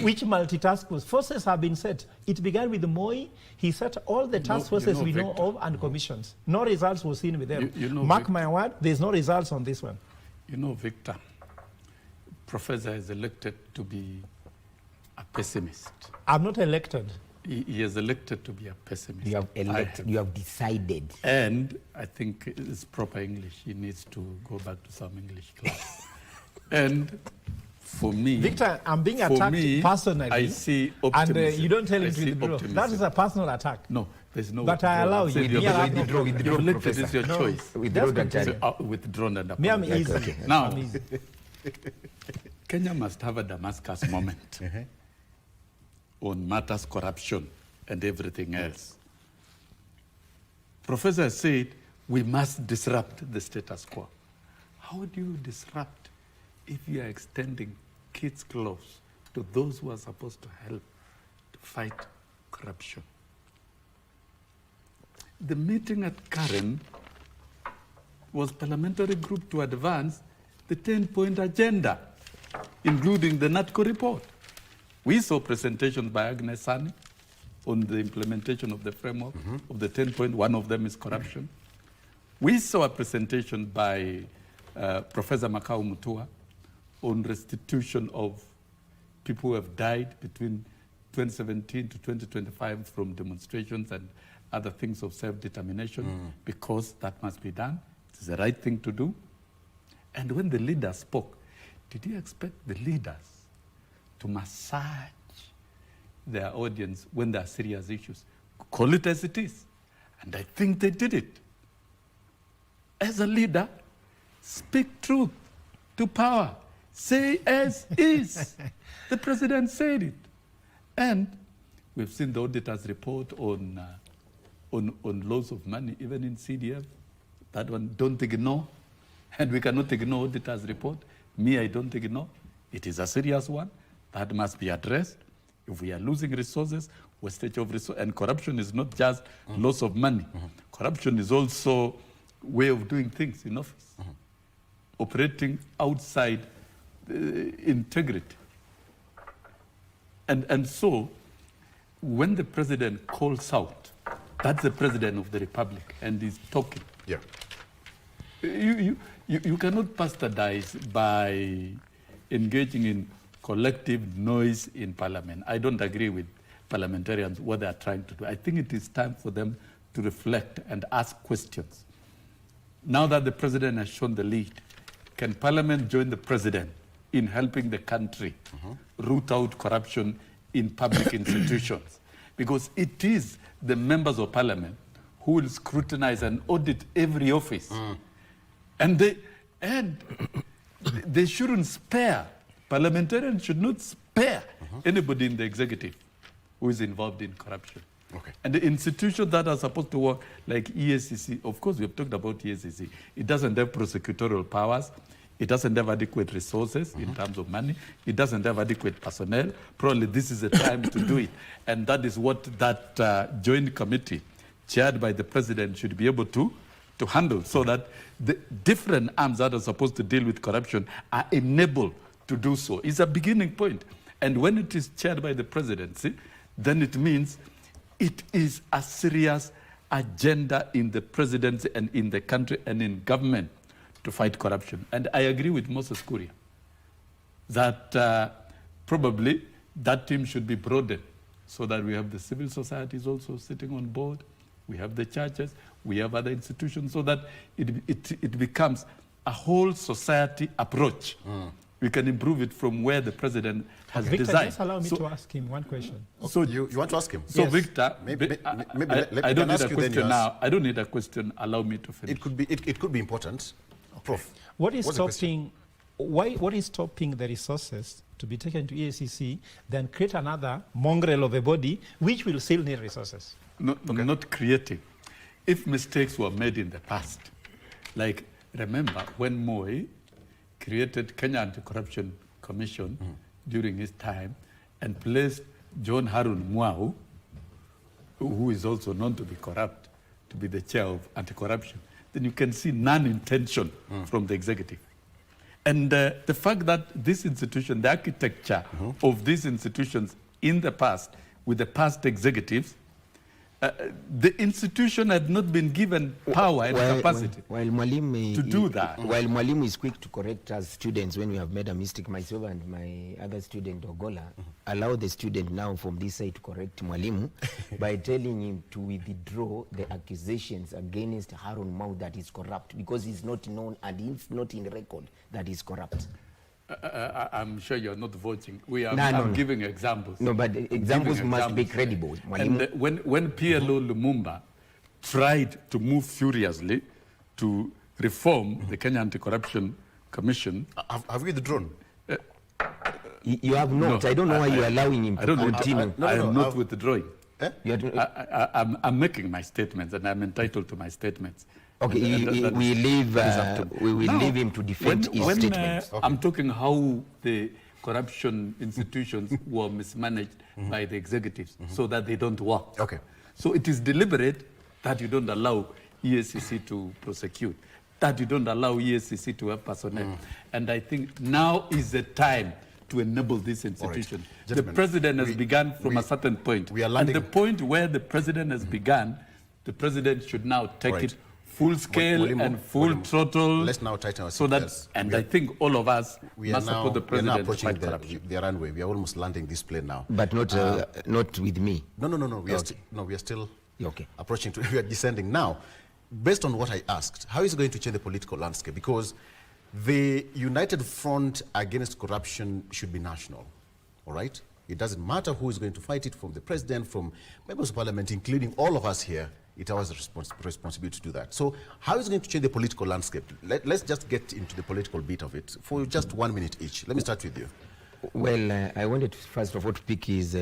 Speaker 2: which multitask forces have been set. It began with Moi. He set all the task forces we know of and commissions. No results were seen with them. Mark my word, there's no results on this one.
Speaker 3: You know, Victor, Professor is elected to be a pessimist.
Speaker 2: I'm not elected.
Speaker 3: He is elected to be a pessimist.
Speaker 4: You have elected, you have decided.
Speaker 3: And I think it's proper English. He needs to go back to some English class. And For me,
Speaker 2: Victor, I'm being
Speaker 3: for
Speaker 2: attacked
Speaker 3: me,
Speaker 2: personally.
Speaker 3: I see
Speaker 2: And
Speaker 3: optimism.
Speaker 2: you don't tell
Speaker 3: I
Speaker 2: him to
Speaker 3: see
Speaker 2: withdraw.
Speaker 3: optimism.
Speaker 2: That is a personal attack.
Speaker 3: No, there's no.
Speaker 2: But I allow you.
Speaker 3: You've
Speaker 2: Me, I have no
Speaker 4: withdraw,
Speaker 2: problem.
Speaker 4: withdraw,
Speaker 3: elected is
Speaker 4: Professor.
Speaker 3: your
Speaker 2: No.
Speaker 3: choice.
Speaker 4: Withdraw
Speaker 2: Just
Speaker 4: that
Speaker 2: continue.
Speaker 3: Withdrawn and
Speaker 2: Me, I'm
Speaker 3: apologize.
Speaker 2: easy.
Speaker 4: Okay.
Speaker 3: Now,
Speaker 2: I'm easy.
Speaker 3: Kenya must have a Damascus moment on matters corruption and everything else. Professor said we must disrupt the status quo. How do you disrupt if you are extending kids' gloves to those who are supposed to help to fight corruption? The meeting at Karen was parliamentary group to advance the 10-point agenda, including the NATCO report. We saw presentations by Agnes Sani on the implementation of the framework of the 10-point. One of them is corruption. We saw a presentation by Professor Makau Mutua on restitution of people who have died between 2017 to 2025 from demonstrations and other things of self-determination, because that must be done. It's the right thing to do. And when the leaders spoke, did you expect the leaders to massage their audience when there are serious issues? Call it as it is. And I think they did it. As a leader, speak truth to power. Say as is. The president said it. And we've seen the auditor's report on loss of money, even in CDF. That one, don't ignore. And we cannot ignore auditor's report. Me, I don't ignore. It is a serious one that must be addressed. If we are losing resources, wastage of resources, and corruption is not just loss of money. Corruption is also way of doing things in office, operating outside integrity. And so, when the president calls out, that's the president of the republic, and he's talking.
Speaker 1: Yeah.
Speaker 3: You cannot bastardize by engaging in collective noise in parliament. I don't agree with parliamentarians what they are trying to do. I think it is time for them to reflect and ask questions. Now that the president has shown the lead, can parliament join the president in helping the country root out corruption in public institutions? Because it is the members of parliament who will scrutinize and audit every office. And they shouldn't spare. Parliamentarians should not spare anybody in the executive who is involved in corruption.
Speaker 1: Okay.
Speaker 3: And the institutions that are supposed to work, like EACC, of course, we have talked about EACC. It doesn't have prosecutorial powers. It doesn't have adequate resources in terms of money. It doesn't have adequate personnel. Probably this is the time to do it. And that is what that joint committee, chaired by the president, should be able to handle, so that the different arms that are supposed to deal with corruption are enabled to do so. It's a beginning point. And when it is chaired by the presidency, then it means it is a serious agenda in the presidency and in the country and in government to fight corruption. And I agree with Moses Kuria that probably that team should be broadened, so that we have the civil societies also sitting on board, we have the churches, we have other institutions, so that it becomes a whole society approach. We can improve it from where the president has
Speaker 2: Victor,
Speaker 3: designed.
Speaker 2: just allow me to ask him one question.
Speaker 3: So
Speaker 1: You want to ask him?
Speaker 3: So
Speaker 2: Yes.
Speaker 3: Victor,
Speaker 1: Maybe
Speaker 3: I don't need
Speaker 1: ask
Speaker 3: a
Speaker 1: you then
Speaker 3: question
Speaker 1: yours.
Speaker 3: now. I don't need a question. Allow me to finish.
Speaker 1: It could be important. Prof,
Speaker 2: What is
Speaker 1: what's the question?
Speaker 2: what is stopping the resources to be taken to EACC, then create another mongrel of a body which will still need resources?
Speaker 3: Not creating. If mistakes were made in the past, like remember when Moi created Kenya Anti-Corruption Commission during his time and placed John Harun Mwau, who is also known to be corrupt, to be the chair of anti-corruption, then you can see non-intention from the executive. And the fact that this institution, the architecture of these institutions in the past, with the past executives, the institution had not been given power and capacity
Speaker 4: while Mwalimu
Speaker 3: to do that.
Speaker 4: While Mwalimu is quick to correct us students when we have made a mistake, myself and my other student Ogola, allow the student now from this side to correct Mwalimu by telling him to withdraw the accusations against Harun Mau that is corrupt, because he's not known and it's not in record that he's corrupt.
Speaker 3: I'm sure you're not voting.
Speaker 4: No.
Speaker 3: Giving examples.
Speaker 4: No, but the examples must be credible.
Speaker 3: And when PLO Lumumba tried to move furiously to reform the Kenya Anti-Corruption Commission.
Speaker 1: Have we withdrawn?
Speaker 4: You have not. No, I don't know why you're allowing him to continue.
Speaker 3: I am not withdrawing.
Speaker 1: Eh?
Speaker 3: I'm making my statements, and I'm entitled to my statements.
Speaker 4: Okay, we leave him to defend his statements.
Speaker 3: Okay. I'm talking how the corruption institutions were mismanaged by the executives so that they don't work.
Speaker 1: Okay.
Speaker 3: So it is deliberate that you don't allow EACC to prosecute, that you don't allow EACC to have personnel. And I think now is the time to enable this institution. Right. The president has begun from a certain point. And the point where the president has begun, the president should now take it full scale and full throttle.
Speaker 1: Let's now tighten our
Speaker 3: so that, and I think all of us must support the president.
Speaker 1: We are now approaching the runway. We are almost landing this plane now.
Speaker 4: But not with me.
Speaker 1: No. We are still
Speaker 4: okay.
Speaker 1: Approaching. We are descending now. Based on what I asked, how is it going to change the political landscape? Because the united front against corruption should be national, all right? It doesn't matter who is going to fight it, from the president, from members of parliament, including all of us here. It was a responsibility to do that. So how is it going to change the political landscape? Let's just get into the political bit of it for just 1 minute each. Let me start with you.
Speaker 4: Well, I wanted to, first of all, to pick his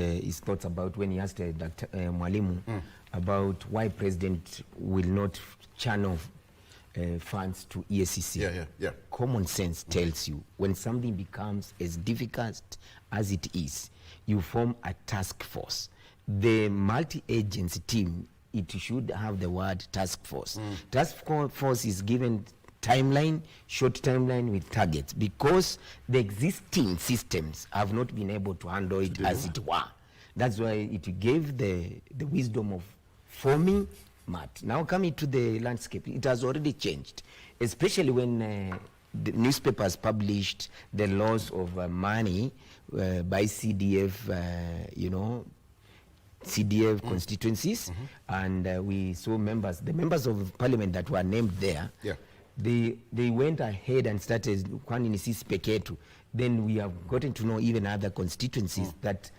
Speaker 4: thoughts about when he asked Dr. Mwalimu about why president will not channel funds to EACC.
Speaker 1: Yeah.
Speaker 4: Common sense tells you when something becomes as difficult as it is, you form a task force. The multi-agency team, it should have the word task force. Task force is given timeline, short timeline with targets, because the existing systems have not been able to handle it as it were. That's why it gave the wisdom of forming MAT. Now coming to the landscape, it has already changed, especially when the newspapers published the laws of money by CDF, CDF constituencies, and we saw the members of parliament that were named there.
Speaker 1: Yeah.
Speaker 4: They went ahead and started Kwanini Peketu. Then we have gotten to know even other constituencies that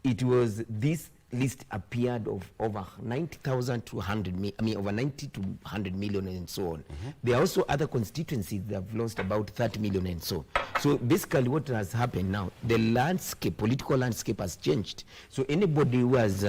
Speaker 4: it was this list appeared of over 90,000 to 100 over 90 to 100 million and so on. There are also other constituencies that have lost about 30 million and so. So basically what has happened now, the landscape, political landscape has changed. So anybody who has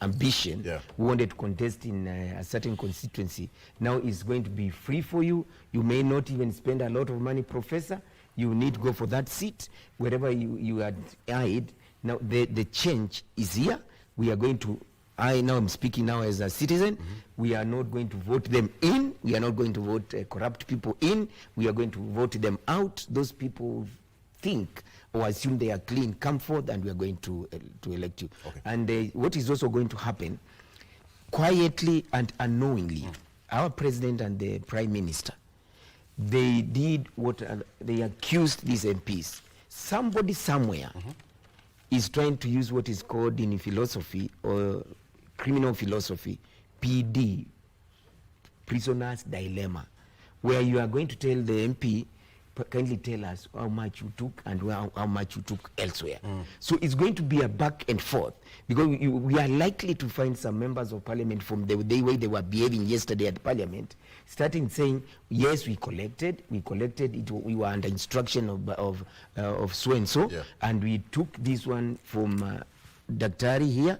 Speaker 4: ambition, who wanted to contest in a certain constituency, now is going to be free for you. You may not even spend a lot of money, Professor. You need to go for that seat, wherever you had eyed. Now the change is here. We are going to, I'm speaking now as a citizen, we are not going to vote them in, we are not going to vote corrupt people in, we are going to vote them out. Those people think or assume they are clean, come forth, and we are going to elect you. Okay. And what is also going to happen, quietly and unknowingly, our president and the prime minister, they did what they accused these MPs. Somebody somewhere is trying to use what is called in philosophy or criminal philosophy, PD, prisoner's dilemma, where you are going to tell the MP, kindly tell us how much you took and how much you took elsewhere. So it's going to be a back and forth, because we are likely to find some members of parliament from the way they were behaving yesterday at parliament, starting saying, yes, we collected it, we were under instruction of so and so, and we took this one from Daktari here,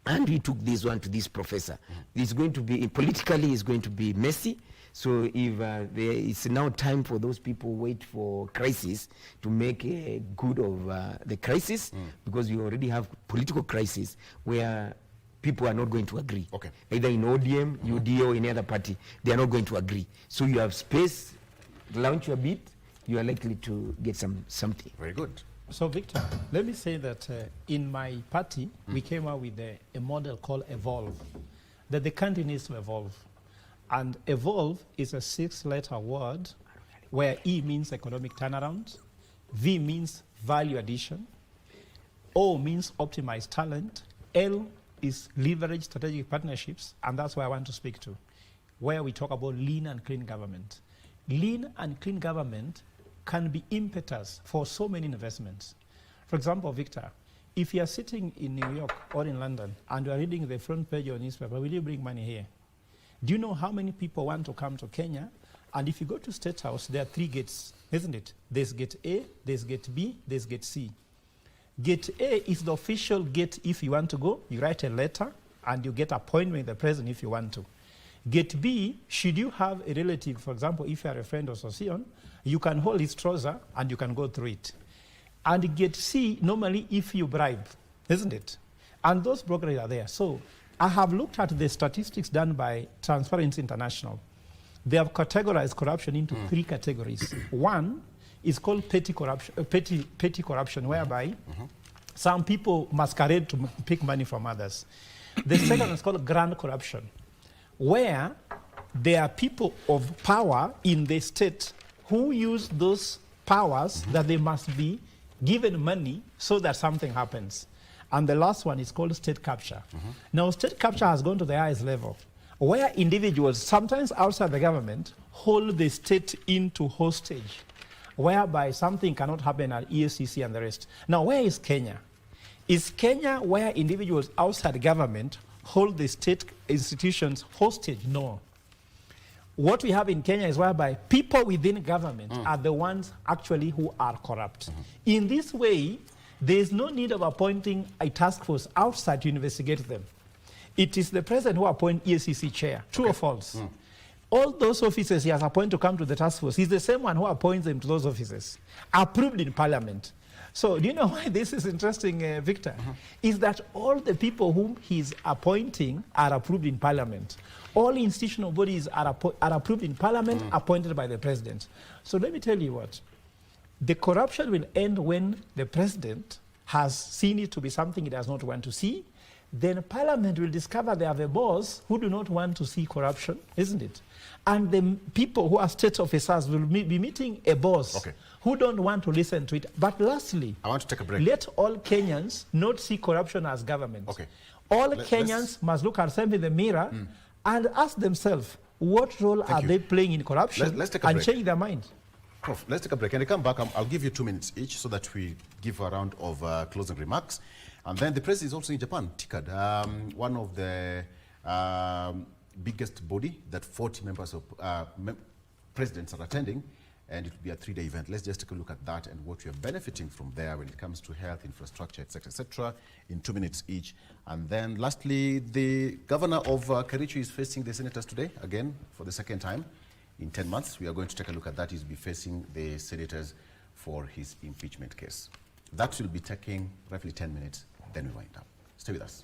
Speaker 4: and we took this one to this professor. It's going to be, politically, it's going to be messy. So if it's now time for those people wait for crisis to make a good of the crisis, because you already have political crisis where people are not going to agree. Okay. Either in ODM, UDA, or any other party, they are not going to agree. So you have space, launch your bit, you are likely to get something.
Speaker 1: Very good.
Speaker 2: So Victor, let me say that in my party, we came out with a model called Evolve, that the country needs to evolve. And evolve is a 6-letter word where E means economic turnaround, V means value addition, O means optimize talent, L is leverage strategic partnerships, and that's where I want to speak to, where we talk about lean and clean government. Lean and clean government can be impetus for so many investments. For example, Victor, if you are sitting in New York or in London and you are reading the front page of a newspaper, will you bring money here? Do you know how many people want to come to Kenya? And if you go to State House, there are 3 gates, isn't it? There's gate A, there's gate B, there's gate C. Gate A is the official gate if you want to go. You write a letter and you get appointment with the president if you want to. Gate B, should you have a relative, for example, if you are a friend or association, you can hold his trouser and you can go through it. And gate C, normally if you bribe, isn't it? And those brokers are there. So I have looked at the statistics done by Transparency International. They have categorized corruption into 3 categories. One is called petty corruption, whereby some people masquerade to pick money from others. The second is called grand corruption, where there are people of power in the state who use those powers that they must be given money so that something happens. And the last one is called state capture. Now, state capture has gone to the highest level, where individuals, sometimes outside the government, hold the state into hostage, whereby something cannot happen at EACC and the rest. Now, where is Kenya? Is Kenya where individuals outside government hold the state institutions hostage? No. What we have in Kenya is whereby people within government are the ones actually who are corrupt. In this way, there is no need of appointing a task force outside to investigate them. It is the president who appoints EACC chair. True or false? All those officers he has appointed to come to the task force, he's the same one who appoints them to those offices, approved in parliament. So do you know why this is interesting, Victor? Is that all the people whom he's appointing are approved in parliament. All institutional bodies are approved in parliament, appointed by the president. So let me tell you what. The corruption will end when the president has seen it to be something he does not want to see. Then parliament will discover they have a boss who do not want to see corruption, isn't it? And the people who are state officers will be meeting a boss who don't want to listen to it. But lastly,
Speaker 1: I want to take a break.
Speaker 2: Let all Kenyans not see corruption as government. All Kenyans must look at themselves in the mirror and ask themselves, what role are they playing in corruption, and change their mind.
Speaker 1: Prof, let's take a break. And come back, I'll give you 2 minutes each so that we give a round of closing remarks. And then the president is also in Japan, TICAD, one of the biggest body that 40 members of presidents are attending, and it will be a 3-day event. Let's just take a look at that and what we are benefiting from there when it comes to health, infrastructure, etc., in 2 minutes each. And then lastly, the governor of Kericho is facing the senators today, again, for the 2nd time in 10 months. We are going to take a look at that. He'll be facing the senators for his impeachment case. That will be taking roughly 10 minutes, then we wind up. Stay with us.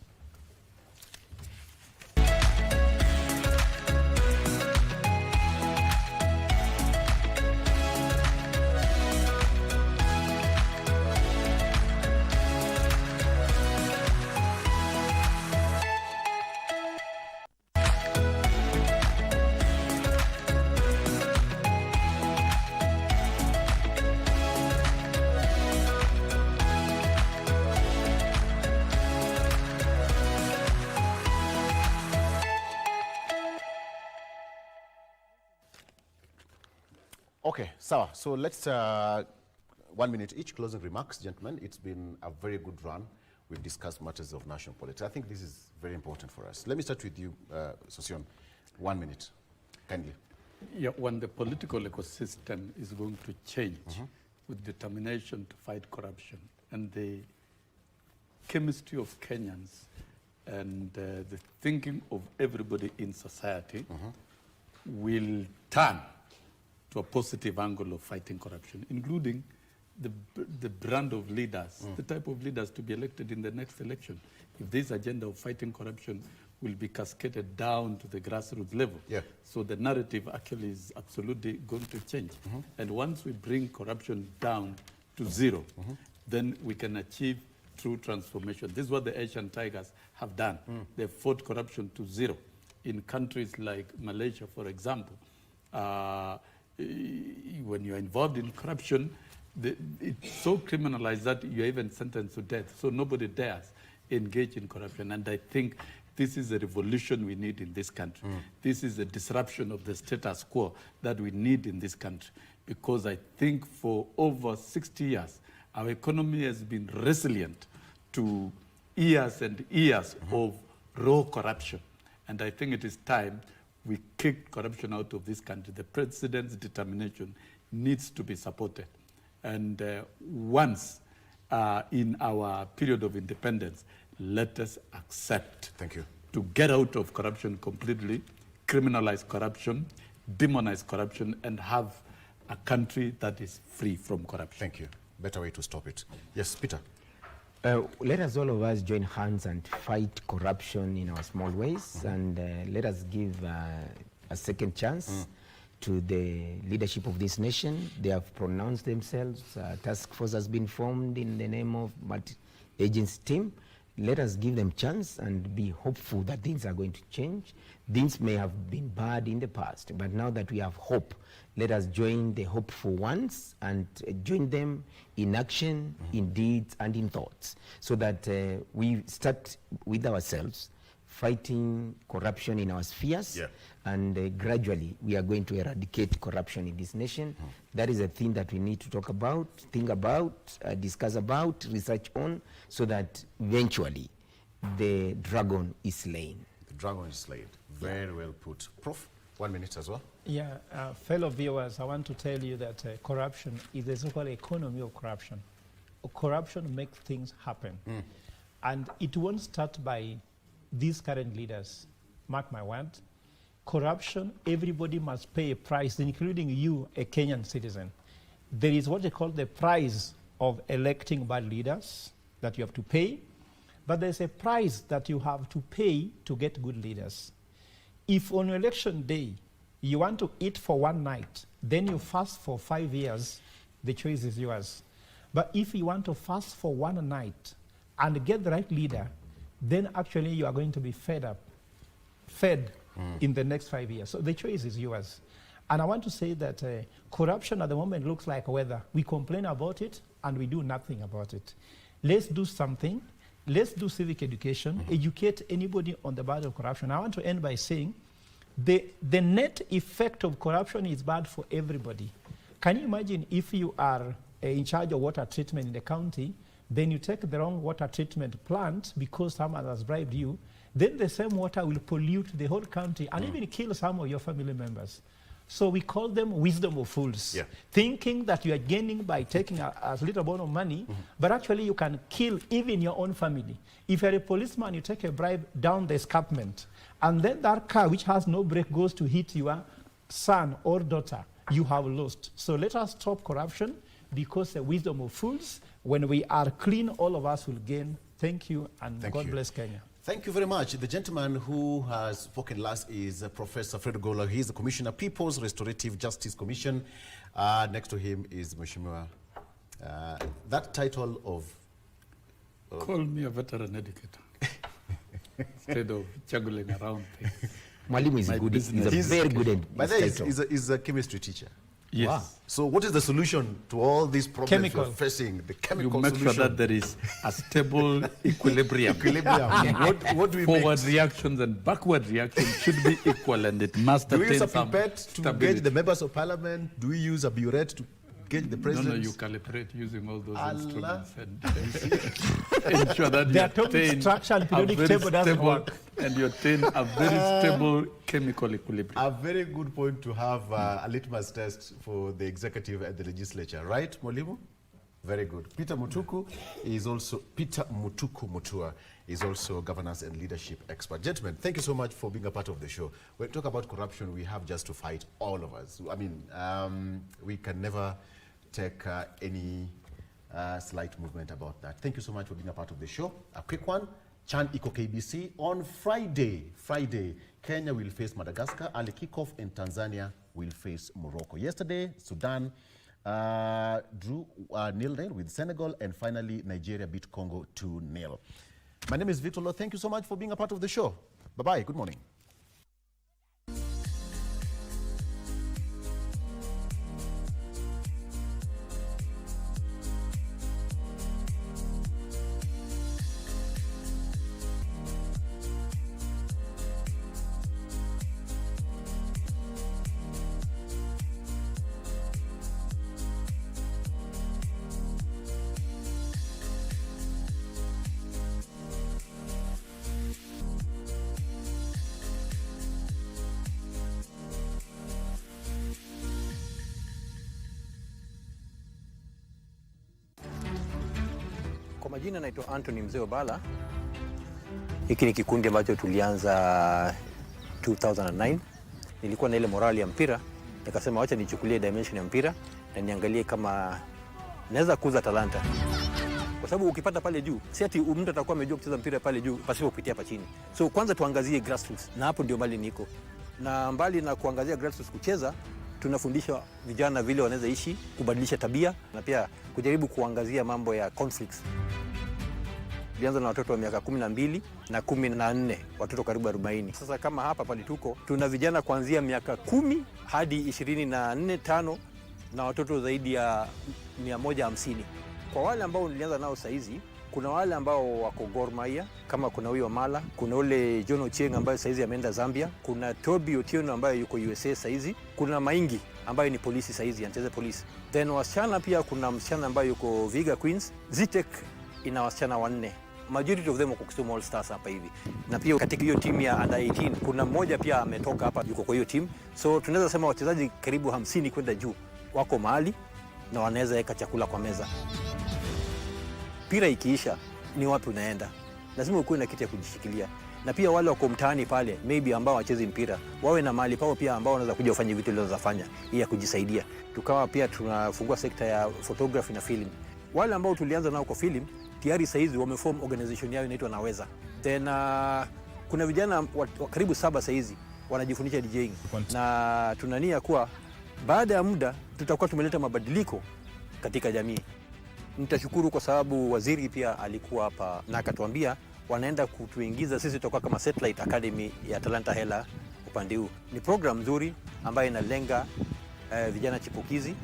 Speaker 1: Okay, so let's 1 minute each, closing remarks, gentlemen. It's been a very good run. We've discussed matters of national politics. I think this is very important for us. Let me start with you, Sosion. 1 minute, kindly.
Speaker 3: Yeah, when the political ecosystem is going to change with determination to fight corruption, and the chemistry of Kenyans and the thinking of everybody in society will turn to a positive angle of fighting corruption, including the brand of leaders, the type of leaders to be elected in the next election. If this agenda of fighting corruption will be cascaded down to the grassroots level. So the narrative actually is absolutely going to change. And once we bring corruption down to zero, then we can achieve true transformation. This is what the Asian Tigers have done. They fought corruption to zero. In countries like Malaysia, for example, when you're involved in corruption, it's so criminalized that you're even sentenced to death. So nobody dares engage in corruption. And I think This is a revolution we need in this country. This is a disruption of the status quo that we need in this country. Because I think for over 60 years, our economy has been resilient to years and years of raw corruption. And I think it is time we kicked corruption out of this country. The president's determination needs to be supported. And once in our period of independence, let us accept to get out of corruption completely, criminalize corruption, demonize corruption, and have a country that is free from corruption.
Speaker 1: Thank you. Better way to stop it. Yes, Peter.
Speaker 4: Let us all of us join hands and fight corruption in our small ways, and let us give a second chance to the leadership of this nation. They have pronounced themselves. A task force has been formed in the name of multi-agency team. Let us give them chance and be hopeful that things are going to change. Things may have been bad in the past, but now that we have hope, let us join the hopeful ones and join them in action, in deeds, and in thoughts, so that we start with ourselves, fighting corruption in our spheres, and gradually we are going to eradicate corruption in this nation. That is a thing that we need to talk about, think about, discuss about, research on, so that eventually the dragon is slain.
Speaker 1: The dragon is slain. Very well put. Prof, 1 minute as well.
Speaker 2: Yeah, fellow viewers, I want to tell you that corruption is the so-called economy of corruption. Corruption makes things happen. And it won't start by these current leaders. Mark my word. Corruption, everybody must pay a price, including you, a Kenyan citizen. There is what they call the price of electing bad leaders that you have to pay, but there's a price that you have to pay to get good leaders. If on election day you want to eat for one night, then you fast for 5 years, the choice is yours. But if you want to fast for one night and get the right leader, then actually you are going to be fed in the next 5 years. So the choice is yours. And I want to say that corruption at the moment looks like weather. We complain about it and we do nothing about it. Let's do something. Let's do civic education, educate anybody on the bad of corruption. I want to end by saying the net effect of corruption is bad for everybody. Can you imagine if you are in charge of water treatment in the county, then you take the wrong water treatment plant because someone has bribed you, then the same water will pollute the whole county and even kill some of your family members. So we call them wisdom of fools, thinking that you are gaining by taking a little amount of money, but actually you can kill even your own family. If you're a policeman, you take a bribe down the escarpment, and then that car, which has no brake, goes to hit your son or daughter, you have lost. So let us stop corruption, because the wisdom of fools, when we are clean, all of us will gain. Thank you, and God bless Kenya.
Speaker 1: Thank you very much. The gentleman who has spoken last is Professor Fred Gola. He is the Commissioner, People's Restorative Justice Commission. Next to him is Mheshimiwa. That title of...
Speaker 3: Call me a veteran educator instead of juggling around things.
Speaker 4: Mwalimu is good. He's a very good
Speaker 1: By the way, he's a chemistry teacher.
Speaker 3: Yes.
Speaker 1: Wow. So what is the solution to all these problems we're facing? The chemical
Speaker 3: you make
Speaker 1: solution.
Speaker 3: sure that there is a stable equilibrium.
Speaker 1: What do we
Speaker 3: Forward reactions and backward reactions should be equal, and it must
Speaker 1: do we
Speaker 3: attain
Speaker 1: use a
Speaker 3: some
Speaker 1: pipette to
Speaker 3: stability.
Speaker 1: gauge the members of parliament? Do we use a burette to gauge the president?
Speaker 3: No, you calibrate using all those instruments and ensure that
Speaker 2: the
Speaker 3: you
Speaker 2: atomic
Speaker 3: attain
Speaker 2: structure and
Speaker 3: a
Speaker 2: periodic
Speaker 3: very
Speaker 2: table doesn't
Speaker 3: stable,
Speaker 2: work.
Speaker 3: and you attain a very stable chemical equilibrium.
Speaker 1: A very good point to have a litmus test for the executive and the legislature, right, Mwalimu? Very good. Peter Mutuku Mutua is also governance and leadership expert. Gentlemen, thank you so much for being a part of the show. When we talk about corruption, we have just to fight, all of us. I mean, we can never take any slight movement about that. Thank you so much for being a part of the show. A quick one. Chan Iko KBC on Friday, Kenya will face Madagascar, early kickoff, and Tanzania will face Morocco. Yesterday, Sudan drew 0-0 with Senegal, and finally, Nigeria beat Congo 2-0. My name is Victor Lo. Thank you so much for being a part of the show. Bye-bye. Good morning.
Speaker 5: Kwa majina naitwa Anthony Mzee Obala. Hiki ni kikundi ambacho tulianza 2009. Nilikuwa na ile morali ya mpira, nikasema wacha nichukulie dimension ya mpira na niangalie kama naweza kuza talanta. Kwa sababu ukipata pale juu, si ati mtu atakuwa amejua kucheza mpira pale juu pasipo kupitia hapa chini. So kwanza tuangazie grassroots, na hapo ndio mbali niko. Na mbali na kuangazia grassroots kucheza, tunafundisha vijana vile wanaweza ishi, kubadilisha tabia na pia kujaribu kuangazia mambo ya conflicts. Tulianza na watoto wa miaka 12 na 14, watoto karibu 40. Sasa kama hapa pale tuko, tuna vijana kuanzia miaka 10 hadi 24, 5 na watoto zaidi ya 150. Kwa wale ambao nilianza nao saizi, kuna wale ambao wako Gor Mahia, kama kuna huyo Mala, kuna ule John Ochieng ambaye saizi ameenda Zambia, kuna Toby Otieno ambaye yuko USA saizi, kuna Maingi ambaye ni polisi saizi, anacheza polisi. Then wasichana pia kuna msichana ambaye yuko Viga Queens, Zitek ina wasichana 4. Majority of them wako Kisumu All Stars hapa hivi. Na pia katika hiyo timu ya under 18 kuna mmoja pia ametoka hapa yuko kwa hiyo timu. So tunaweza sema wachezaji karibu 50 kwenda juu wako mahali na wanaweza weka chakula kwa meza. Mpira ikiisha ni wapi unaenda? Lazima ukuwe na kitu ya kujishikilia. Na pia wale wako mtaani pale maybe ambao wachezi mpira wawe na mahali pao pia ambao wanaweza kuja kufanya vitu wanazofanya ili ya kujisaidia. Tukawa pia tunafungua sekta ya photography na film. Wale ambao tulianza nao kwa film tayari saizi wameform organization yao inaitwa Naweza. Tena kuna vijana wa karibu 7 saizi wanajifundisha DJing. Na tunania kuwa baada ya muda tutakuwa tumeleta mabadiliko katika jamii. Nitashukuru kwa sababu waziri pia alikuwa hapa na akatuambia wanaenda kutuingiza sisi tutakuwa kama Satellite Academy ya Talanta Hela upande huu. Ni program nzuri ambayo inalenga vijana chipukizi.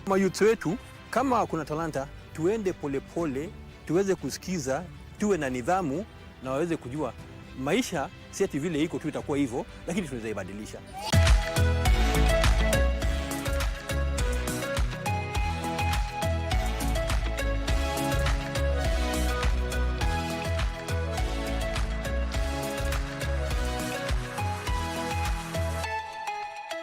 Speaker 5: Mayouth wetu kama kuna talanta tuende polepole, tuweze kusikiza, tuwe na nidhamu na waweze kujua maisha si ati vile iko tu itakuwa hivyo, lakini tunaweza ibadilisha.